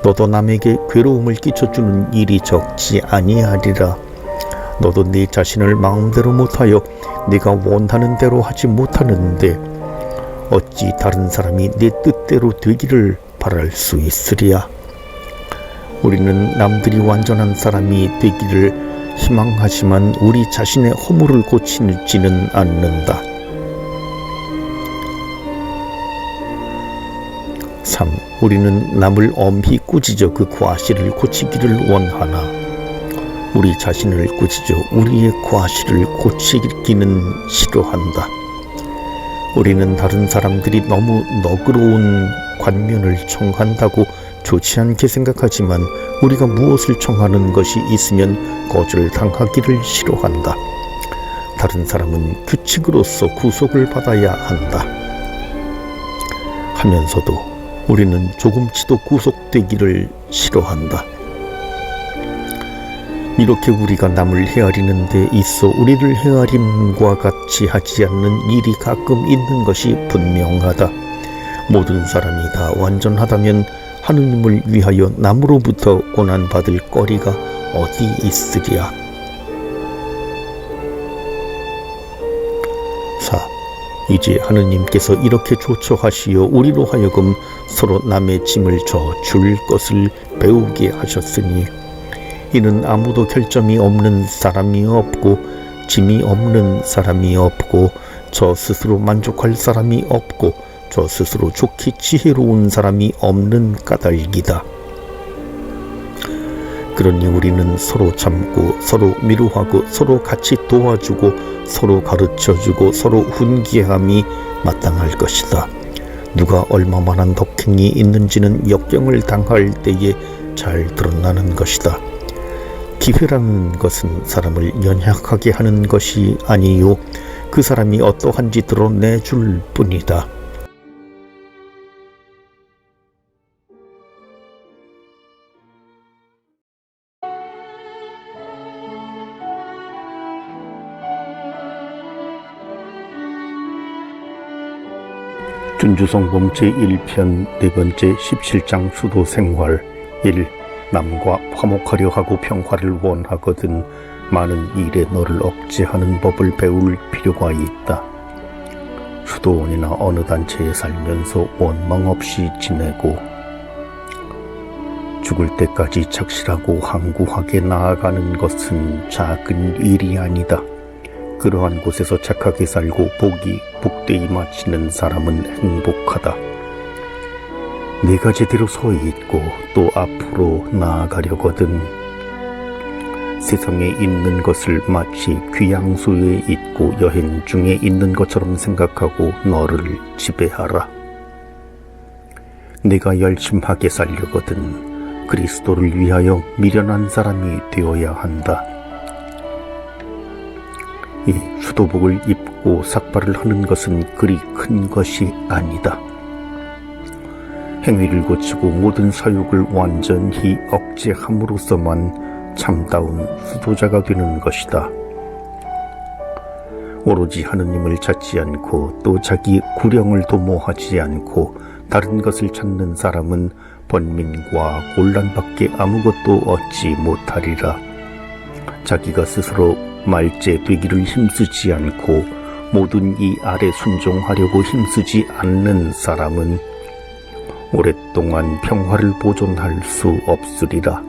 너도 남에게 괴로움을 끼쳐주는 일이 적지 아니하리라. 너도 네 자신을 마음대로 못하여 네가 원하는 대로 하지 못하는데 어찌 다른 사람이 네 뜻대로 되기를 바랄 수 있으랴. 우리는 남들이 완전한 사람이 되기를 희망하지만 우리 자신의 허물을 고치지는 않는다. 3. 우리는 남을 엄히 꾸짖어 그 과실을 고치기를 원하나 우리 자신을 꾸짖어 우리의 과실을 고치기는 싫어한다. 우리는 다른 사람들이 너무 너그러운 관면을 청한다고 좋지 않게 생각하지만 우리가 무엇을 청하는 것이 있으면 거절당하기를 싫어한다. 다른 사람은 규칙으로서 구속을 받아야 한다. 하면서도 우리는 조금치도 구속되기를 싫어한다. 이렇게 우리가 남을 헤아리는 데 있어 우리를 헤아림과 같이 하지 않는 일이 가끔 있는 것이 분명하다. 모든 사람이 다 완전하다면 하느님을 위하여 남으로부터 고난받을 거리가 어디 있으랴. 4. 이제 하느님께서 이렇게 조처하시어 우리로 하여금 서로 남의 짐을 져줄 것을 배우게 하셨으니 이는 아무도 결점이 없는 사람이 없고 짐이 없는 사람이 없고 저 스스로 만족할 사람이 없고 저 스스로 좋게 지혜로운 사람이 없는 까닭이다. 그러니 우리는 서로 참고 서로 위로하고 서로 같이 도와주고 서로 가르쳐주고 서로 훈계함이 마땅할 것이다. 누가 얼마만한 덕행이 있는지는 역경을 당할 때에 잘 드러나는 것이다. 기회라는 것은 사람을 연약하게 하는 것이 아니요, 그 사람이 어떠한지 드러내줄 뿐이다. 준주성범 제1편 4번째 17장 수도생활 1. 남과 화목하려 하고 평화를 원하거든 많은 일에 너를 억제하는 법을 배울 필요가 있다. 수도원이나 어느 단체에 살면서 원망 없이 지내고 죽을 때까지 착실하고 항구하게 나아가는 것은 작은 일이 아니다. 그러한 곳에서 착하게 살고 복되이 마치는 사람은 행복하다. 내가 제대로 서 있고 또 앞으로 나아가려거든 세상에 있는 것을 마치 귀양소에 있고 여행 중에 있는 것처럼 생각하고 너를 지배하라. 내가 열심하게 살려거든 그리스도를 위하여 미련한 사람이 되어야 한다. 이 수도복을 입고 삭발을 하는 것은 그리 큰 것이 아니다. 행위를 고치고 모든 사욕을 완전히 억제함으로써만 참다운 수도자가 되는 것이다. 오로지 하느님을 찾지 않고 또 자기 구령을 도모하지 않고 다른 것을 찾는 사람은 번민과 곤란밖에 아무것도 얻지 못하리라. 자기가 스스로 말제 되기를 힘쓰지 않고 모든 이 아래 순종하려고 힘쓰지 않는 사람은 오랫동안 평화를 보존할 수 없으리라.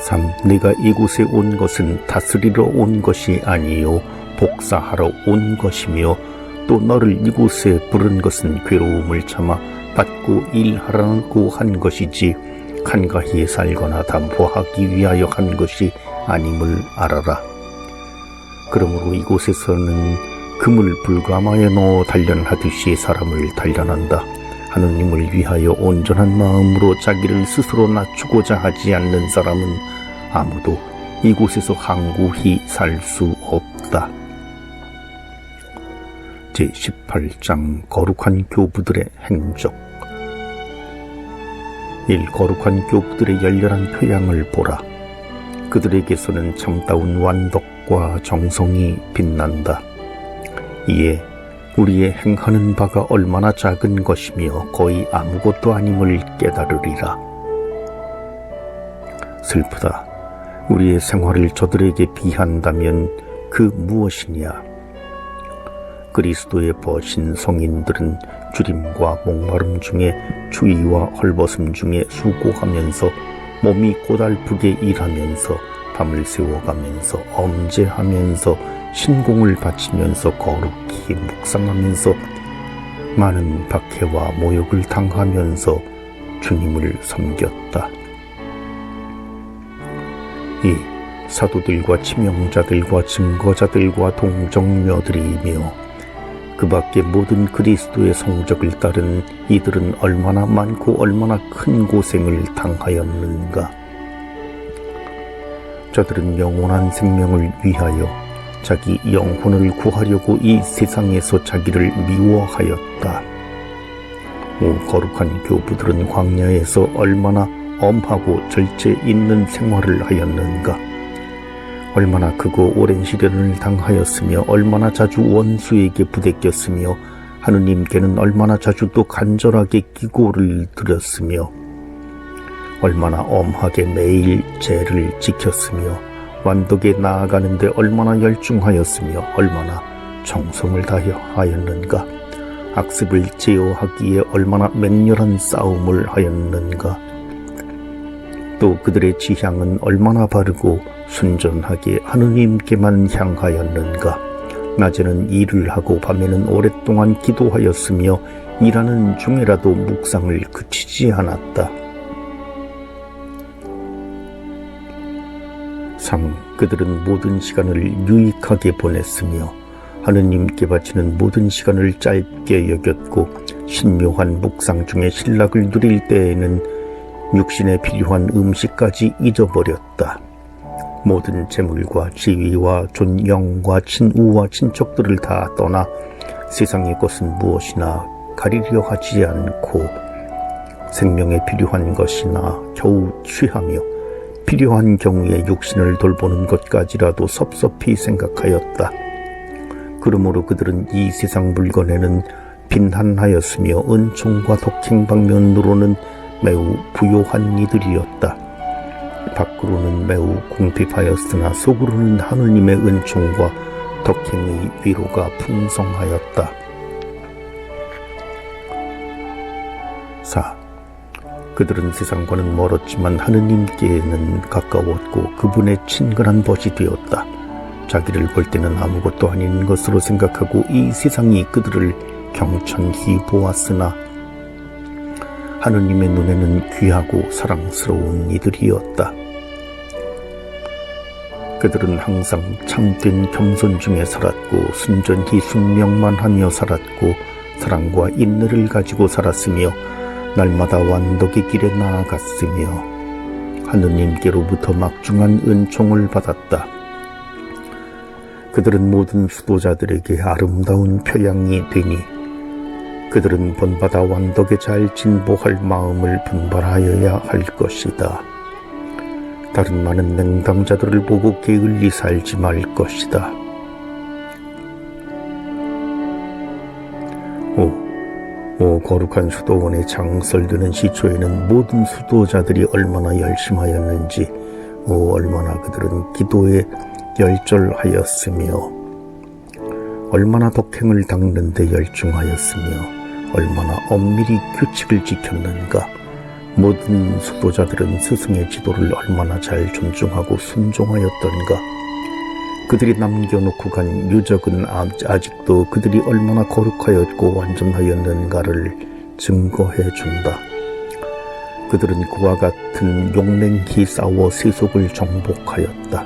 3. 내가 이곳에 온 것은 다스리러 온 것이 아니요 복사하러 온 것이며 또 너를 이곳에 부른 것은 괴로움을 참아 받고 일하라고 한 것이지 한가히 살거나 담보하기 위하여 한 것이 아님을 알아라. 그러므로 이곳에서는 금을 불가마에 넣어 단련하듯이 사람을 단련한다. 하느님을 위하여 온전한 마음으로 자기를 스스로 낮추고자 하지 않는 사람은 아무도 이곳에서 항구히 살 수 없다. 제18장 거룩한 교부들의 행적 1. 거룩한 교부들의 열렬한 표양을 보라. 그들에게서는 참다운 완덕과 정성이 빛난다. 이에 우리의 행하는 바가 얼마나 작은 것이며 거의 아무것도 아님을 깨달으리라. 슬프다. 우리의 생활을 저들에게 비한다면 그 무엇이냐? 그리스도의 버신 성인들은 주림과 목마름 중에 추위와 헐벗음 중에 수고하면서 몸이 고달프게 일하면서 밤을 새워가면서 엄제하면서 신공을 바치면서 거룩히 묵상하면서 많은 박해와 모욕을 당하면서 주님을 섬겼다. 이 사도들과 치명자들과 증거자들과 동정녀들이며 그 밖에 모든 그리스도의 성적을 따른 이들은 얼마나 많고 얼마나 큰 고생을 당하였는가. 저들은 영원한 생명을 위하여 자기 영혼을 구하려고 이 세상에서 자기를 미워하였다. 오 거룩한 교부들은 광야에서 얼마나 엄하고 절제 있는 생활을 하였는가. 얼마나 크고 오랜 시련을 당하였으며 얼마나 자주 원수에게 부대꼈으며 하느님께는 얼마나 자주 또 간절하게 기고를 드렸으며 얼마나 엄하게 매일 제를 지켰으며 완덕에 나아가는데 얼마나 열중하였으며 얼마나 정성을 다하였는가. 악습을 제어하기에 얼마나 맹렬한 싸움을 하였는가. 또 그들의 지향은 얼마나 바르고 순전하게 하느님께만 향하였는가. 낮에는 일을 하고 밤에는 오랫동안 기도하였으며 일하는 중에라도 묵상을 그치지 않았다. 3. 그들은 모든 시간을 유익하게 보냈으며 하느님께 바치는 모든 시간을 짧게 여겼고 신묘한 묵상 중에 신락을 누릴 때에는 육신에 필요한 음식까지 잊어버렸다. 모든 재물과 지위와 존영과 친우와 친척들을 다 떠나 세상의 것은 무엇이나 가리려 하지 않고 생명에 필요한 것이나 겨우 취하며 필요한 경우에 육신을 돌보는 것까지라도 섭섭히 생각하였다. 그러므로 그들은 이 세상 물건에는 빈한하였으며 은총과 덕행 방면으로는 매우 부요한 이들이었다. 밖으로는 매우 궁핍하였으나 속으로는 하느님의 은총과 덕행의 위로가 풍성하였다. 4. 그들은 세상과는 멀었지만 하느님께는 가까웠고 그분의 친근한 벗이 되었다. 자기를 볼 때는 아무것도 아닌 것으로 생각하고 이 세상이 그들을 경천히 보았으나 하느님의 눈에는 귀하고 사랑스러운 이들이었다. 그들은 항상 참된 겸손 중에 살았고 순전히 순명만 하며 살았고 사랑과 인내를 가지고 살았으며 날마다 완덕의 길에 나아갔으며 하느님께로부터 막중한 은총을 받았다. 그들은 모든 수도자들에게 아름다운 표양이 되니 그들은 본받아 완덕에 잘 진보할 마음을 분발하여야 할 것이다. 다른 많은 냉담자들을 보고 게을리 살지 말 것이다. 5. 거룩한 수도원에 장설되는 시초에는 모든 수도자들이 얼마나 열심하였는지 얼마나 그들은 기도에 열절하였으며 얼마나 덕행을 닦는 데 열중하였으며 얼마나 엄밀히 규칙을 지켰는가. 모든 수도자들은 스승의 지도를 얼마나 잘 존중하고 순종하였던가. 그들이 남겨놓고 간 유적은 아직도 그들이 얼마나 거룩하였고 완전하였는가를 증거해 준다. 그들은 그와 같은 용맹히 싸워 세속을 정복하였다.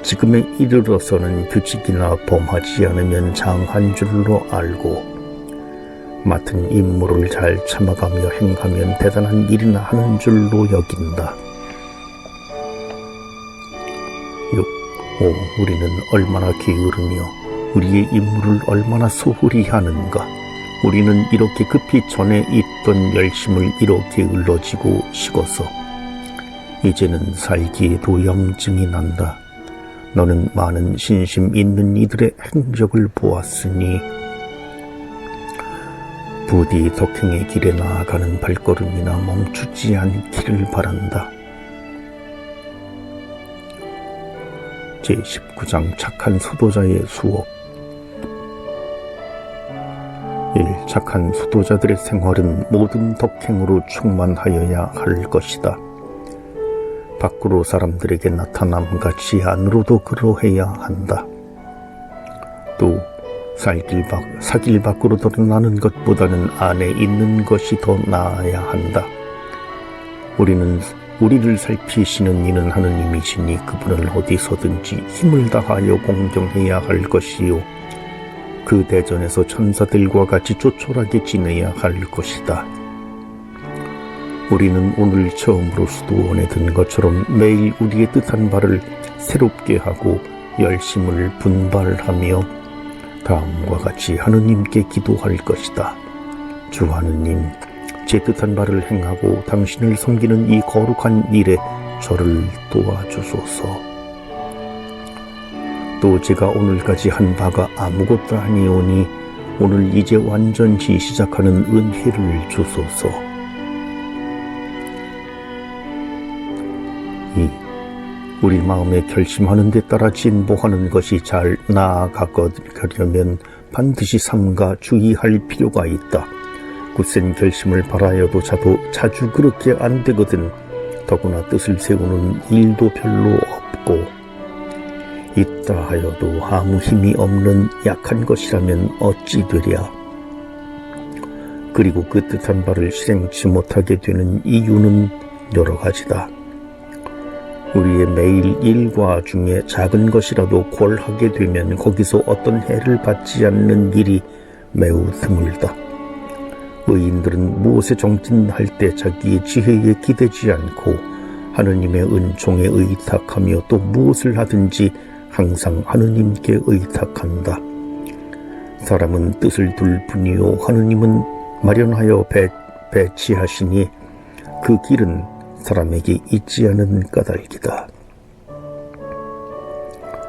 지금에 이르러서는 규칙이나 범하지 않으면 장한 줄로 알고 맡은 임무를 잘 참아가며 행하면 대단한 일이나 하는 줄로 여긴다. 6. 우리는 얼마나 게으르며 우리의 임무를 얼마나 소홀히 하는가. 우리는 이렇게 급히 전에 있던 열심을 이렇게 을러지고 식어서 이제는 살기에도 염증이 난다. 너는 많은 신심 있는 이들의 행적을 보았으니 부디 덕행의 길에 나아가는 발걸음이나 멈추지 않기를 바란다. 제19장 착한 수도자의 수업. 1. 착한 수도자들의 생활은 모든 덕행으로 충만하여야 할 것이다. 밖으로 사람들에게 나타남같이 안으로도 그러해야 한다. 또 사길 밖으로 드러나는 것보다는 안에 있는 것이 더 나아야 한다. 우리를 살피시는 이는 하느님이시니 그분을 어디서든지 힘을 다하여 공경해야 할 것이요 그 대전에서 천사들과 같이 조촐하게 지내야 할 것이다. 우리는 오늘 처음으로 수도원에 든 것처럼 매일 우리의 뜻한 바를 새롭게 하고 열심을 분발하며 다음과 같이 하느님께 기도할 것이다. 주 하느님, 제 뜻한 바를 행하고 당신을 섬기는 이 거룩한 일에 저를 도와주소서. 또 제가 오늘까지 한 바가 아무것도 아니오니 오늘 이제 완전히 시작하는 은혜를 주소서. 2. 우리 마음에 결심하는 데 따라 진보하는 것이 잘 나아가려면 반드시 삼가 주의할 필요가 있다. 굳센 결심을 바라여도 자주 그렇게 안 되거든. 더구나 뜻을 세우는 일도 별로 없고 있다 하여도 아무 힘이 없는 약한 것이라면 어찌 되랴. 그리고 그 뜻한 바를 실행치 못하게 되는 이유는 여러 가지다. 우리의 매일 일과 중에 작은 것이라도 골하게 되면 거기서 어떤 해를 받지 않는 일이 매우 드물다. 의인들은 무엇에 정진할 때 자기의 지혜에 기대지 않고 하느님의 은총에 의탁하며 또 무엇을 하든지 항상 하느님께 의탁한다. 사람은 뜻을 둘 뿐이요 하느님은 마련하여 배치하시니 그 길은 사람에게 있지 않은 까닭이다.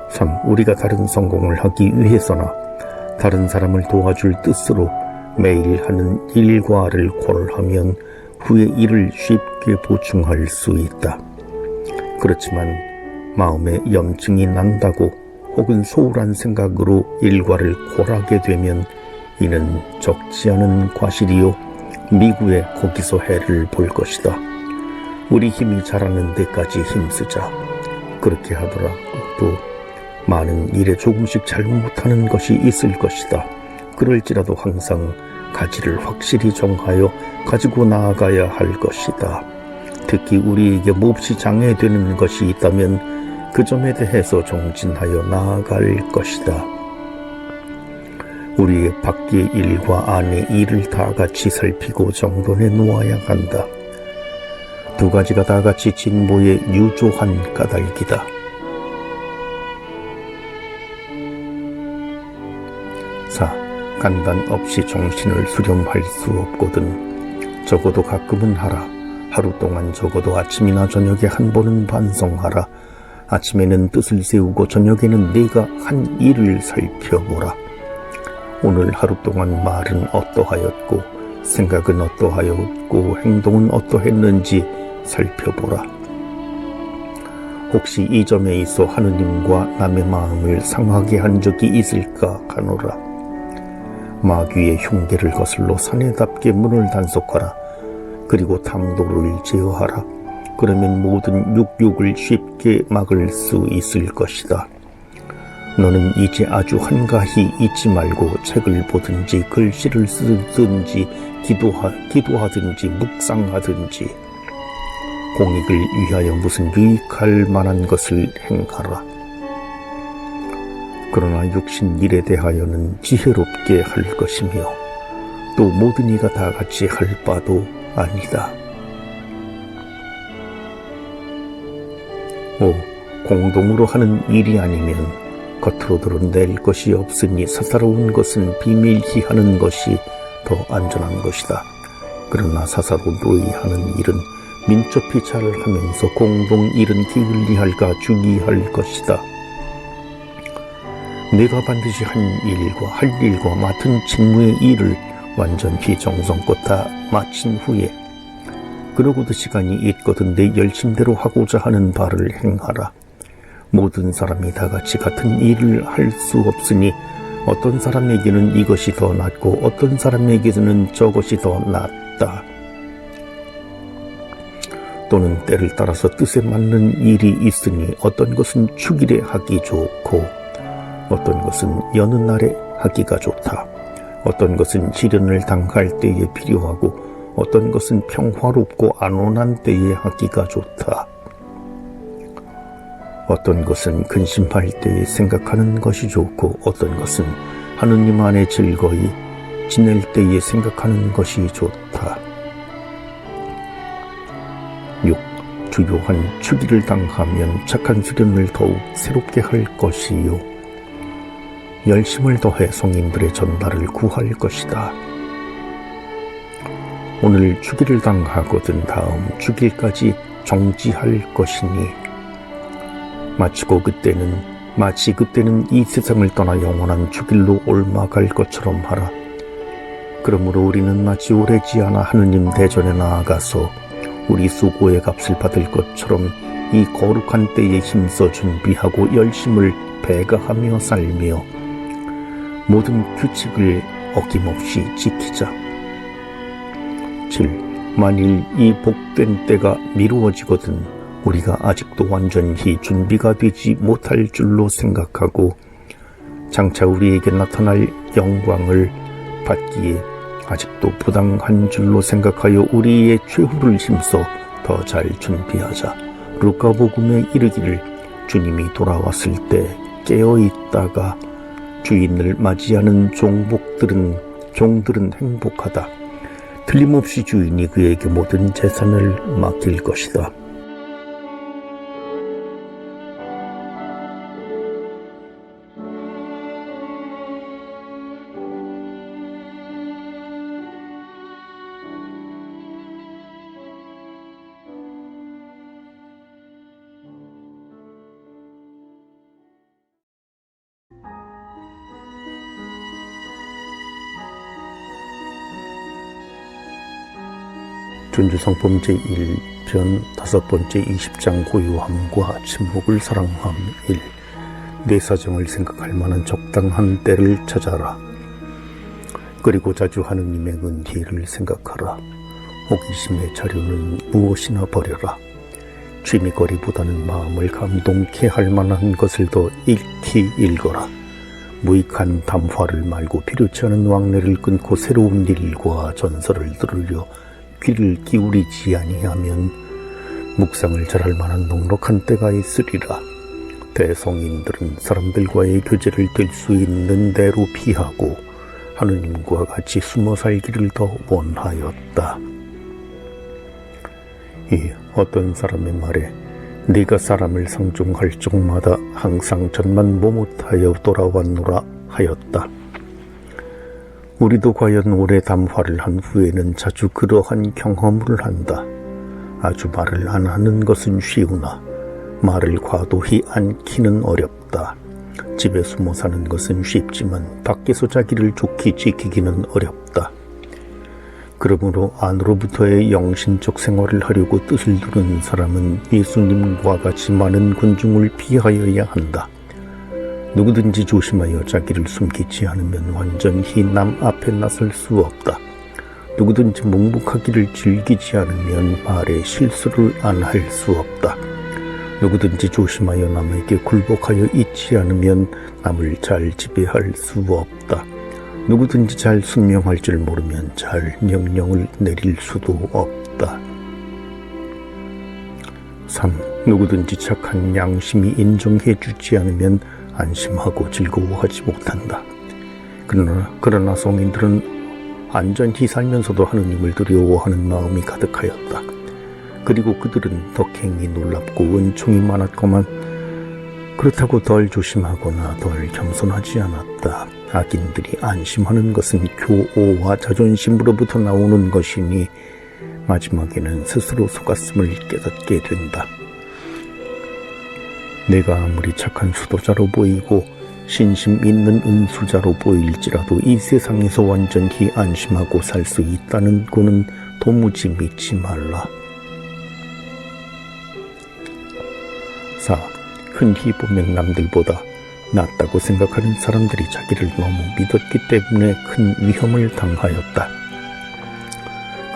3. 우리가 다른 성공을 하기 위해서나 다른 사람을 도와줄 뜻으로 매일 하는 일과를 골하면 후에 이를 쉽게 보충할 수 있다. 그렇지만 마음에 염증이 난다고 혹은 소홀한 생각으로 일과를 골하게 되면 이는 적지 않은 과실이요 미구에 거기서 해를 볼 것이다. 우리 힘이 자라는 데까지 힘쓰자. 그렇게 하더라도 많은 일에 조금씩 잘못하는 것이 있을 것이다. 그럴지라도 항상 가지를 확실히 정하여 가지고 나아가야 할 것이다. 특히 우리에게 몹시 장애되는 것이 있다면 그 점에 대해서 정진하여 나아갈 것이다. 우리의 밖의 일과 안의 일을 다 같이 살피고 정돈해 놓아야 한다. 두 가지가 다 같이 진보에 유조한 까닭이다. 4. 간단 없이 정신을 수렴할 수 없거든 적어도 가끔은 하라. 하루 동안 적어도 아침이나 저녁에 한 번은 반성하라. 아침에는 뜻을 세우고 저녁에는 네가 한 일을 살펴보라. 오늘 하루 동안 말은 어떠하였고 생각은 어떠하였고 행동은 어떠했는지 살펴보라. 혹시 이 점에 있어 하느님과 남의 마음을 상하게 한 적이 있을까 하노라. 마귀의 흉계를 거슬러 사내답게 문을 단속하라. 그리고 탐도를 제어하라. 그러면 모든 육욕을 쉽게 막을 수 있을 것이다. 너는 이제 아주 한가히 잊지 말고 책을 보든지 글씨를 쓰든지 기도하든지 묵상하든지 공익을 위하여 무슨 유익할 만한 것을 행하라. 그러나 육신 일에 대하여는 지혜롭게 할 것이며 또 모든 이가 다 같이 할 바도 아니다. 5. 공동으로 하는 일이 아니면 겉으로 드러낼 것이 없으니 사사로운 것은 비밀히 하는 것이 더 안전한 것이다. 그러나 사사로이 하는 일은 민첩히 잘 하면서 공동 일은 게을리할까 주의할 것이다. 내가 반드시 할 일과 맡은 직무의 일을 완전히 정성껏 다 마친 후에 그러고도 시간이 있거든 내 열심대로 하고자 하는 바를 행하라. 모든 사람이 다 같이 같은 일을 할 수 없으니 어떤 사람에게는 이것이 더 낫고 어떤 사람에게는 저것이 더 낫다. 또는 때를 따라서 뜻에 맞는 일이 있으니 어떤 것은 축일에 하기 좋고 어떤 것은 여느 날에 하기가 좋다. 어떤 것은 시련을 당할 때에 필요하고 어떤 것은 평화롭고 안온한 때에 하기가 좋다. 어떤 것은 근심할 때에 생각하는 것이 좋고 어떤 것은 하느님 안에 즐거이 지낼 때에 생각하는 것이 좋다. 6. 주요한 축일을 당하면 착한 수련을 더욱 새롭게 할 것이요 열심을 더해 성인들의 전달을 구할 것이다. 오늘 축일을 당하거든 다음 축일까지 정지할 것이니 마치 그때는 이 세상을 떠나 영원한 축일로 옮아갈 것처럼 하라. 그러므로 우리는 마치 오래지 않아 하느님 대전에 나아가서 우리 수고의 값을 받을 것처럼 이 거룩한 때에 힘써 준비하고 열심을 배가하며 살며 모든 규칙을 어김없이 지키자. 7. 만일 이 복된 때가 미루어지거든 우리가 아직도 완전히 준비가 되지 못할 줄로 생각하고 장차 우리에게 나타날 영광을 받기에 아직도 부당한 줄로 생각하여 우리의 최후를 힘써 더 잘 준비하자. 루카복음에 이르기를 주님이 돌아왔을 때 깨어있다가 주인을 맞이하는 종들은 행복하다. 틀림없이 주인이 그에게 모든 재산을 맡길 것이다. 준주성품 제1편 5번째 20장 고요함과 침묵을 사랑함 1. 내 사정을 생각할 만한 적당한 때를 찾아라. 그리고 자주 하느님의 은혜를 생각하라. 호기심의 자료는 무엇이나 버려라. 취미거리보다는 마음을 감동케 할 만한 것을 더 익히 읽어라. 무익한 담화를 말고 필요치 않은 왕래를 끊고 새로운 일과 전설을 들으려 귀를 기울이지 아니하면 묵상을 잘할 만한 넉넉한 때가 있으리라. 대성인들은 사람들과의 교제를 될 수 있는 대로 피하고 하느님과 같이 숨어 살기를 더 원하였다. 어떤 사람의 말에 네가 사람을 상종할 적마다 항상 전만 못하여 돌아왔노라 하였다. 우리도 과연 오래 담화를 한 후에는 자주 그러한 경험을 한다. 아주 말을 안 하는 것은 쉬우나 말을 과도히 않기는 어렵다. 집에 숨어 사는 것은 쉽지만 밖에서 자기를 좋게 지키기는 어렵다. 그러므로 안으로부터의 영신적 생활을 하려고 뜻을 두는 사람은 예수님과 같이 많은 군중을 피하여야 한다. 누구든지 조심하여 자기를 숨기지 않으면 완전히 남 앞에 나설 수 없다. 누구든지 묵묵하기를 즐기지 않으면 말에 실수를 안 할 수 없다. 누구든지 조심하여 남에게 굴복하여 있지 않으면 남을 잘 지배할 수 없다. 누구든지 잘 순명할 줄 모르면 잘 명령을 내릴 수도 없다. 3. 누구든지 착한 양심이 인정해 주지 않으면 안심하고 즐거워하지 못한다. 그러나 성인들은 안전히 살면서도 하느님을 두려워하는 마음이 가득하였다. 그리고 그들은 덕행이 놀랍고 은총이 많았건만 그렇다고 덜 조심하거나 덜 겸손하지 않았다. 악인들이 안심하는 것은 교오와 자존심으로부터 나오는 것이니 마지막에는 스스로 속았음을 깨닫게 된다. 내가 아무리 착한 수도자로 보이고 신심 있는 은수자로 보일지라도 이 세상에서 완전히 안심하고 살 수 있다는 고는 도무지 믿지 말라. 4. 흔히 보면 남들보다 낫다고 생각하는 사람들이 자기를 너무 믿었기 때문에 큰 위험을 당하였다.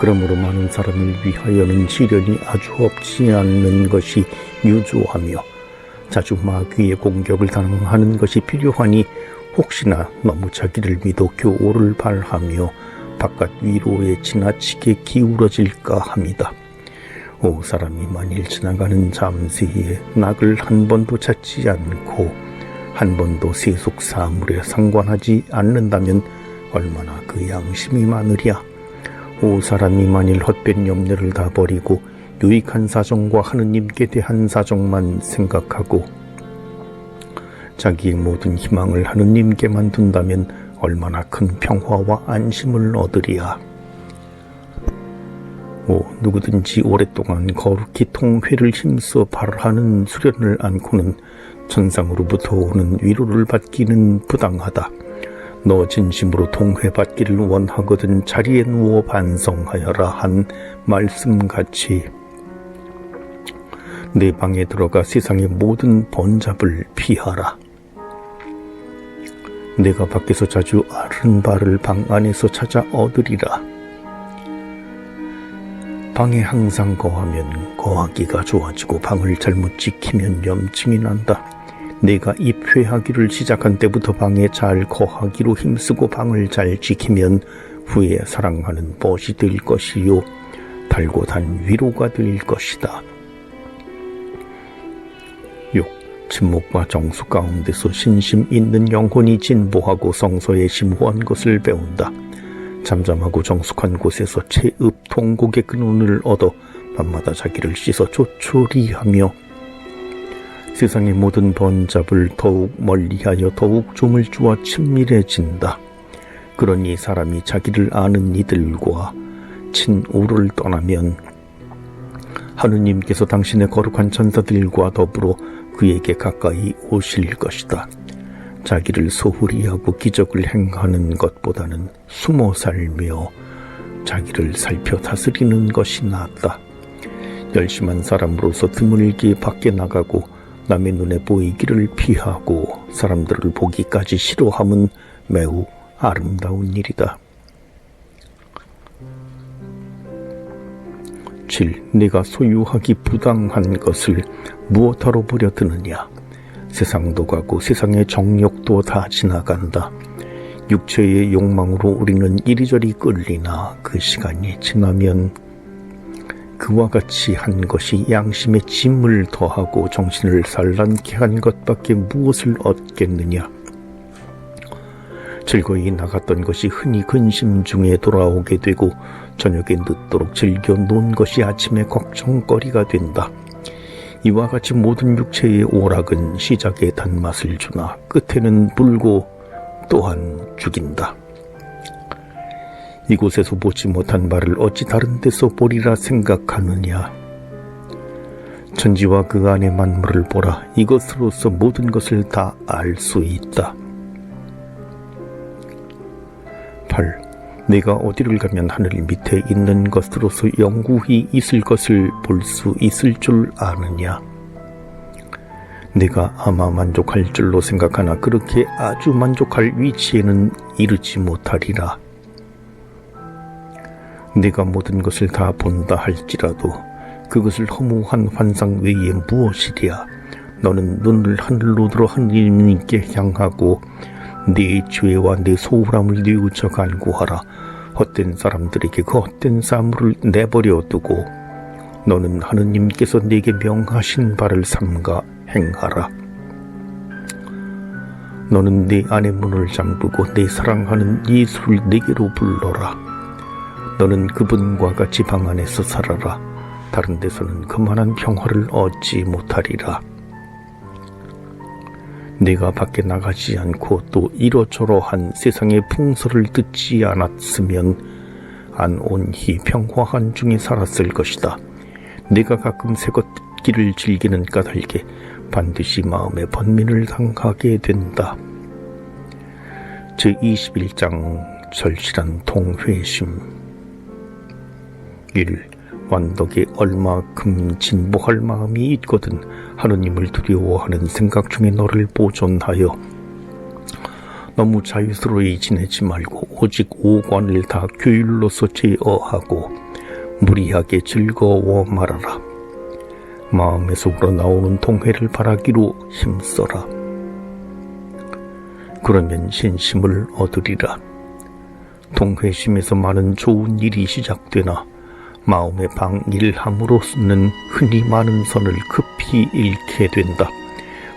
그러므로 많은 사람을 위하여는 시련이 아주 없지 않는 것이 유조하며 자주 마귀의 공격을 당하는 것이 필요하니 혹시나 너무 자기를 믿어 교오를 발하며 바깥 위로에 지나치게 기울어질까 합니다. 오 사람이 만일 지나가는 잠새에 낙을 한 번도 찾지 않고 한 번도 세속 사물에 상관하지 않는다면 얼마나 그 양심이 많으랴. 오 사람이 만일 헛된 염려를 다 버리고 유익한 사정과 하느님께 대한 사정만 생각하고 자기의 모든 희망을 하느님께만 둔다면 얼마나 큰 평화와 안심을 얻으리야. 누구든지 오랫동안 거룩히 통회를 힘써 발하는 수련을 안고는 천상으로부터 오는 위로를 받기는 부당하다. 너 진심으로 통회받기를 원하거든 자리에 누워 반성하여라 한 말씀같이 내 방에 들어가 세상의 모든 번잡을 피하라. 내가 밖에서 자주 앓은 바를 방 안에서 찾아 얻으리라. 방에 항상 거하면 거하기가 좋아지고 방을 잘못 지키면 염증이 난다. 내가 입회하기를 시작한 때부터 방에 잘 거하기로 힘쓰고 방을 잘 지키면 후에 사랑하는 벗이 될 것이요 달고 단 위로가 될 것이다. 침묵과 정수 가운데서 신심 있는 영혼이 진보하고 성서에 심오한 것을 배운다. 잠잠하고 정숙한 곳에서 체읍 통곡의 근원을 얻어 밤마다 자기를 씻어 조촐히하며 세상의 모든 번잡을 더욱 멀리하여 더욱 조물주와 친밀해진다. 그러니 사람이 자기를 아는 이들과 친우를 떠나면 하느님께서 당신의 거룩한 천사들과 더불어 그에게 가까이 오실 것이다. 자기를 소홀히 하고 기적을 행하는 것보다는 숨어 살며 자기를 살펴 다스리는 것이 낫다. 열심한 사람으로서 드물게 밖에 나가고 남의 눈에 보이기를 피하고 사람들을 보기까지 싫어함은 매우 아름다운 일이다. 7. 네가 소유하기 부당한 것을 무엇하러 버려두느냐? 세상도 가고 세상의 정욕도 다 지나간다. 육체의 욕망으로 우리는 이리저리 끌리나 그 시간이 지나면 그와 같이 한 것이 양심의 짐을 더하고 정신을 산란케 한 것밖에 무엇을 얻겠느냐? 즐거이 나갔던 것이 흔히 근심 중에 돌아오게 되고 저녁에 늦도록 즐겨 논 것이 아침에 걱정거리가 된다. 이와 같이 모든 육체의 오락은 시작에 단맛을 주나 끝에는 불고 또한 죽인다. 이곳에서 보지 못한 바를 어찌 다른 데서 보리라 생각하느냐? 천지와 그 안의 만물을 보라. 이것으로서 모든 것을 다 알 수 있다. 8. 내가 어디를 가면 하늘 밑에 있는 것으로서 영구히 있을 것을 볼 수 있을 줄 아느냐? 내가 아마 만족할 줄로 생각하나 그렇게 아주 만족할 위치에는 이르지 못하리라. 내가 모든 것을 다 본다 할지라도 그것을 허무한 환상 외에 무엇이랴? 너는 눈을 하늘로 들어 하느님께 향하고 네 죄와 네 소홀함을 뉘우쳐 간구하라. 헛된 사람들에게 그 헛된 사물을 내버려 두고 너는 하느님께서 네게 명하신 바를 삼가 행하라. 너는 네 안의 문을 잠그고 네 사랑하는 예수를 네게로 불러라. 너는 그분과 같이 방 안에서 살아라. 다른 데서는 그만한 평화를 얻지 못하리라. 내가 밖에 나가지 않고 또 이러저러한 세상의 풍설을 듣지 않았으면 안 온히 평화한 중에 살았을 것이다. 내가 가끔 새것 듣기를 즐기는 까닭에 반드시 마음의 번민을 당하게 된다. 제21장 절실한 통회심. 1. 완덕에 얼마큼 진보할 마음이 있거든 하느님을 두려워하는 생각 중에 너를 보존하여 너무 자유스러이 지내지 말고 오직 오관을 다 규율로서 제어하고 무리하게 즐거워 말아라. 마음에서 우러나오는 통회를 바라기로 힘써라. 그러면 신심을 얻으리라. 통회심에서 많은 좋은 일이 시작되나 마음의 방일함으로서는 흔히 많은 선을 급히 잃게 된다.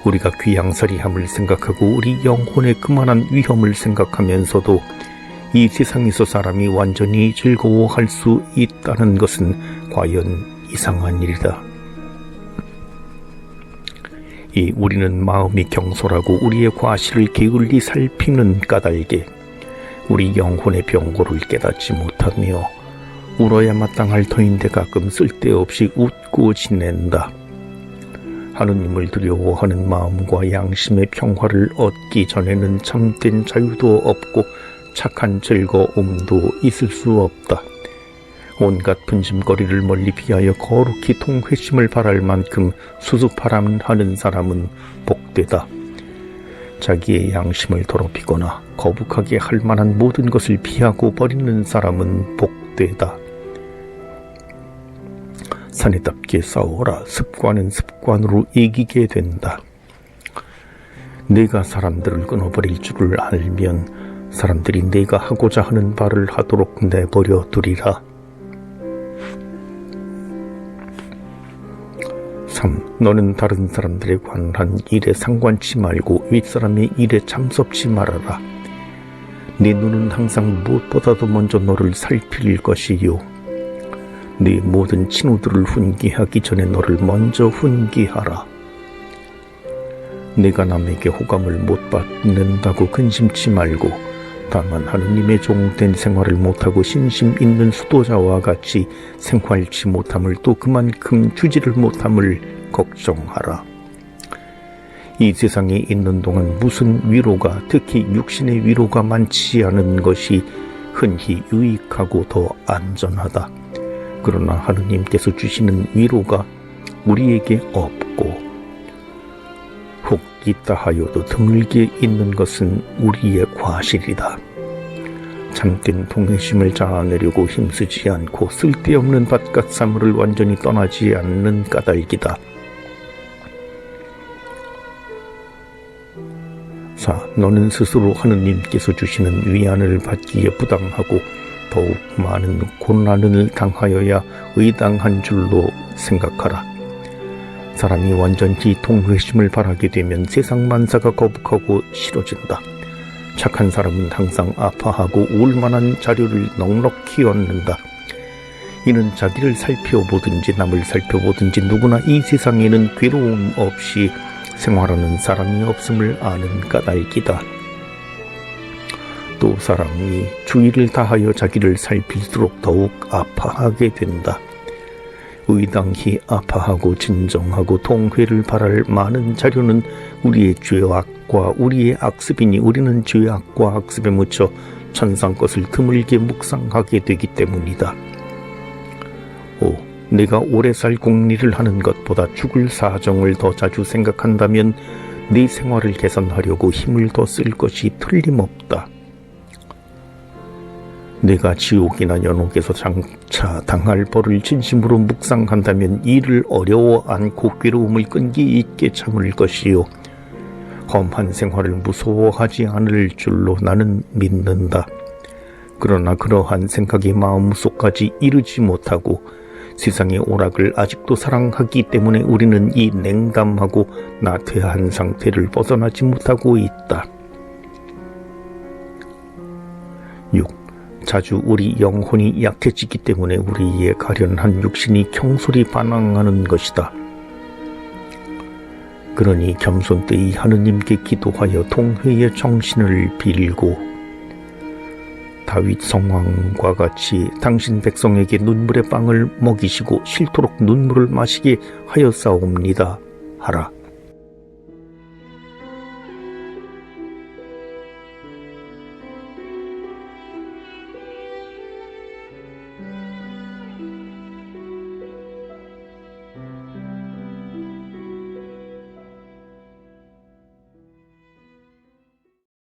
우리가 귀양살이함을 생각하고 우리 영혼의 그만한 위험을 생각하면서도 이 세상에서 사람이 완전히 즐거워할 수 있다는 것은 과연 이상한 일이다. 이 우리는 마음이 경솔하고 우리의 과실을 게을리 살피는 까닭에 우리 영혼의 병고를 깨닫지 못하며 울어야 마땅할 터인데 가끔 쓸데없이 웃고 지낸다. 하느님을 두려워하는 마음과 양심의 평화를 얻기 전에는 참된 자유도 없고 착한 즐거움도 있을 수 없다. 온갖 분심거리를 멀리 피하여 거룩히 통회심을 바랄 만큼 수수바람 하는 사람은 복되다. 자기의 양심을 더럽히거나 거북하게 할 만한 모든 것을 피하고 버리는 사람은 복되다. 사내답게 싸워라. 습관은 습관으로 이기게 된다. 내가 사람들을 끊어버릴 줄을 알면 사람들이 내가 하고자 하는 바를 하도록 내버려 두리라. 3. 너는 다른 사람들에 관한 일에 상관치 말고 윗사람의 일에 참석치 말아라. 네 눈은 항상 무엇보다도 먼저 너를 살필 것이요 네 모든 친구들을 훈계하기 전에 너를 먼저 훈계하라. 내가 남에게 호감을 못 받는다고 근심치 말고 다만 하느님의 종된 생활을 못하고 신심 있는 수도자와 같이 생활치 못함을 또 그만큼 주지를 못함을 걱정하라. 이 세상에 있는 동안 무슨 위로가 특히 육신의 위로가 많지 않은 것이 흔히 유익하고 더 안전하다. 그러나 하느님께서 주시는 위로가 우리에게 없고 혹 있다 하여도 드물게 있는 것은 우리의 과실이다. 참된 동해심을 자아내려고 힘쓰지 않고 쓸데없는 밭갓사물을 완전히 떠나지 않는 까닭이다. 4. 너는 스스로 하느님께서 주시는 위안을 받기에 부당하고 더욱 많은 고난을 당하여야 의당한 줄로 생각하라. 사람이 완전히 통회심을 바라게 되면 세상 만사가 거북하고 싫어진다. 착한 사람은 항상 아파하고 우울만한 자료를 넉넉히 얻는다. 이는 자기를 살펴보든지 남을 살펴보든지 누구나 이 세상에는 괴로움 없이 생활하는 사람이 없음을 아는 까닭이다. 또 사람이 주의를 다하여 자기를 살필수록 더욱 아파하게 된다. 의당히 아파하고 진정하고 통회를 바랄 많은 자료는 우리의 죄악과 우리의 악습이니 우리는 죄악과 악습에 묻혀 천상 것을 드물게 묵상하게 되기 때문이다. 5. 내가 오래 살 공리를 하는 것보다 죽을 사정을 더 자주 생각한다면 네 생활을 개선하려고 힘을 더 쓸 것이 틀림없다. 내가 지옥이나 연옥에서 장차 당할 벌을 진심으로 묵상한다면 이를 어려워 않고 괴로움을 끈기 있게 참을 것이요 험한 생활을 무서워하지 않을 줄로 나는 믿는다. 그러나 그러한 생각이 마음속까지 이르지 못하고 세상의 오락을 아직도 사랑하기 때문에 우리는 이 냉담하고 나태한 상태를 벗어나지 못하고 있다. 6. 자주 우리 영혼이 약해지기 때문에 우리의 가련한 육신이 경솔히 반항하는 것이다. 그러니 겸손되이 하느님께 기도하여 통회의 정신을 빌고 다윗 성왕과 같이 당신 백성에게 눈물의 빵을 먹이시고 싫도록 눈물을 마시게 하였사옵니다 하라.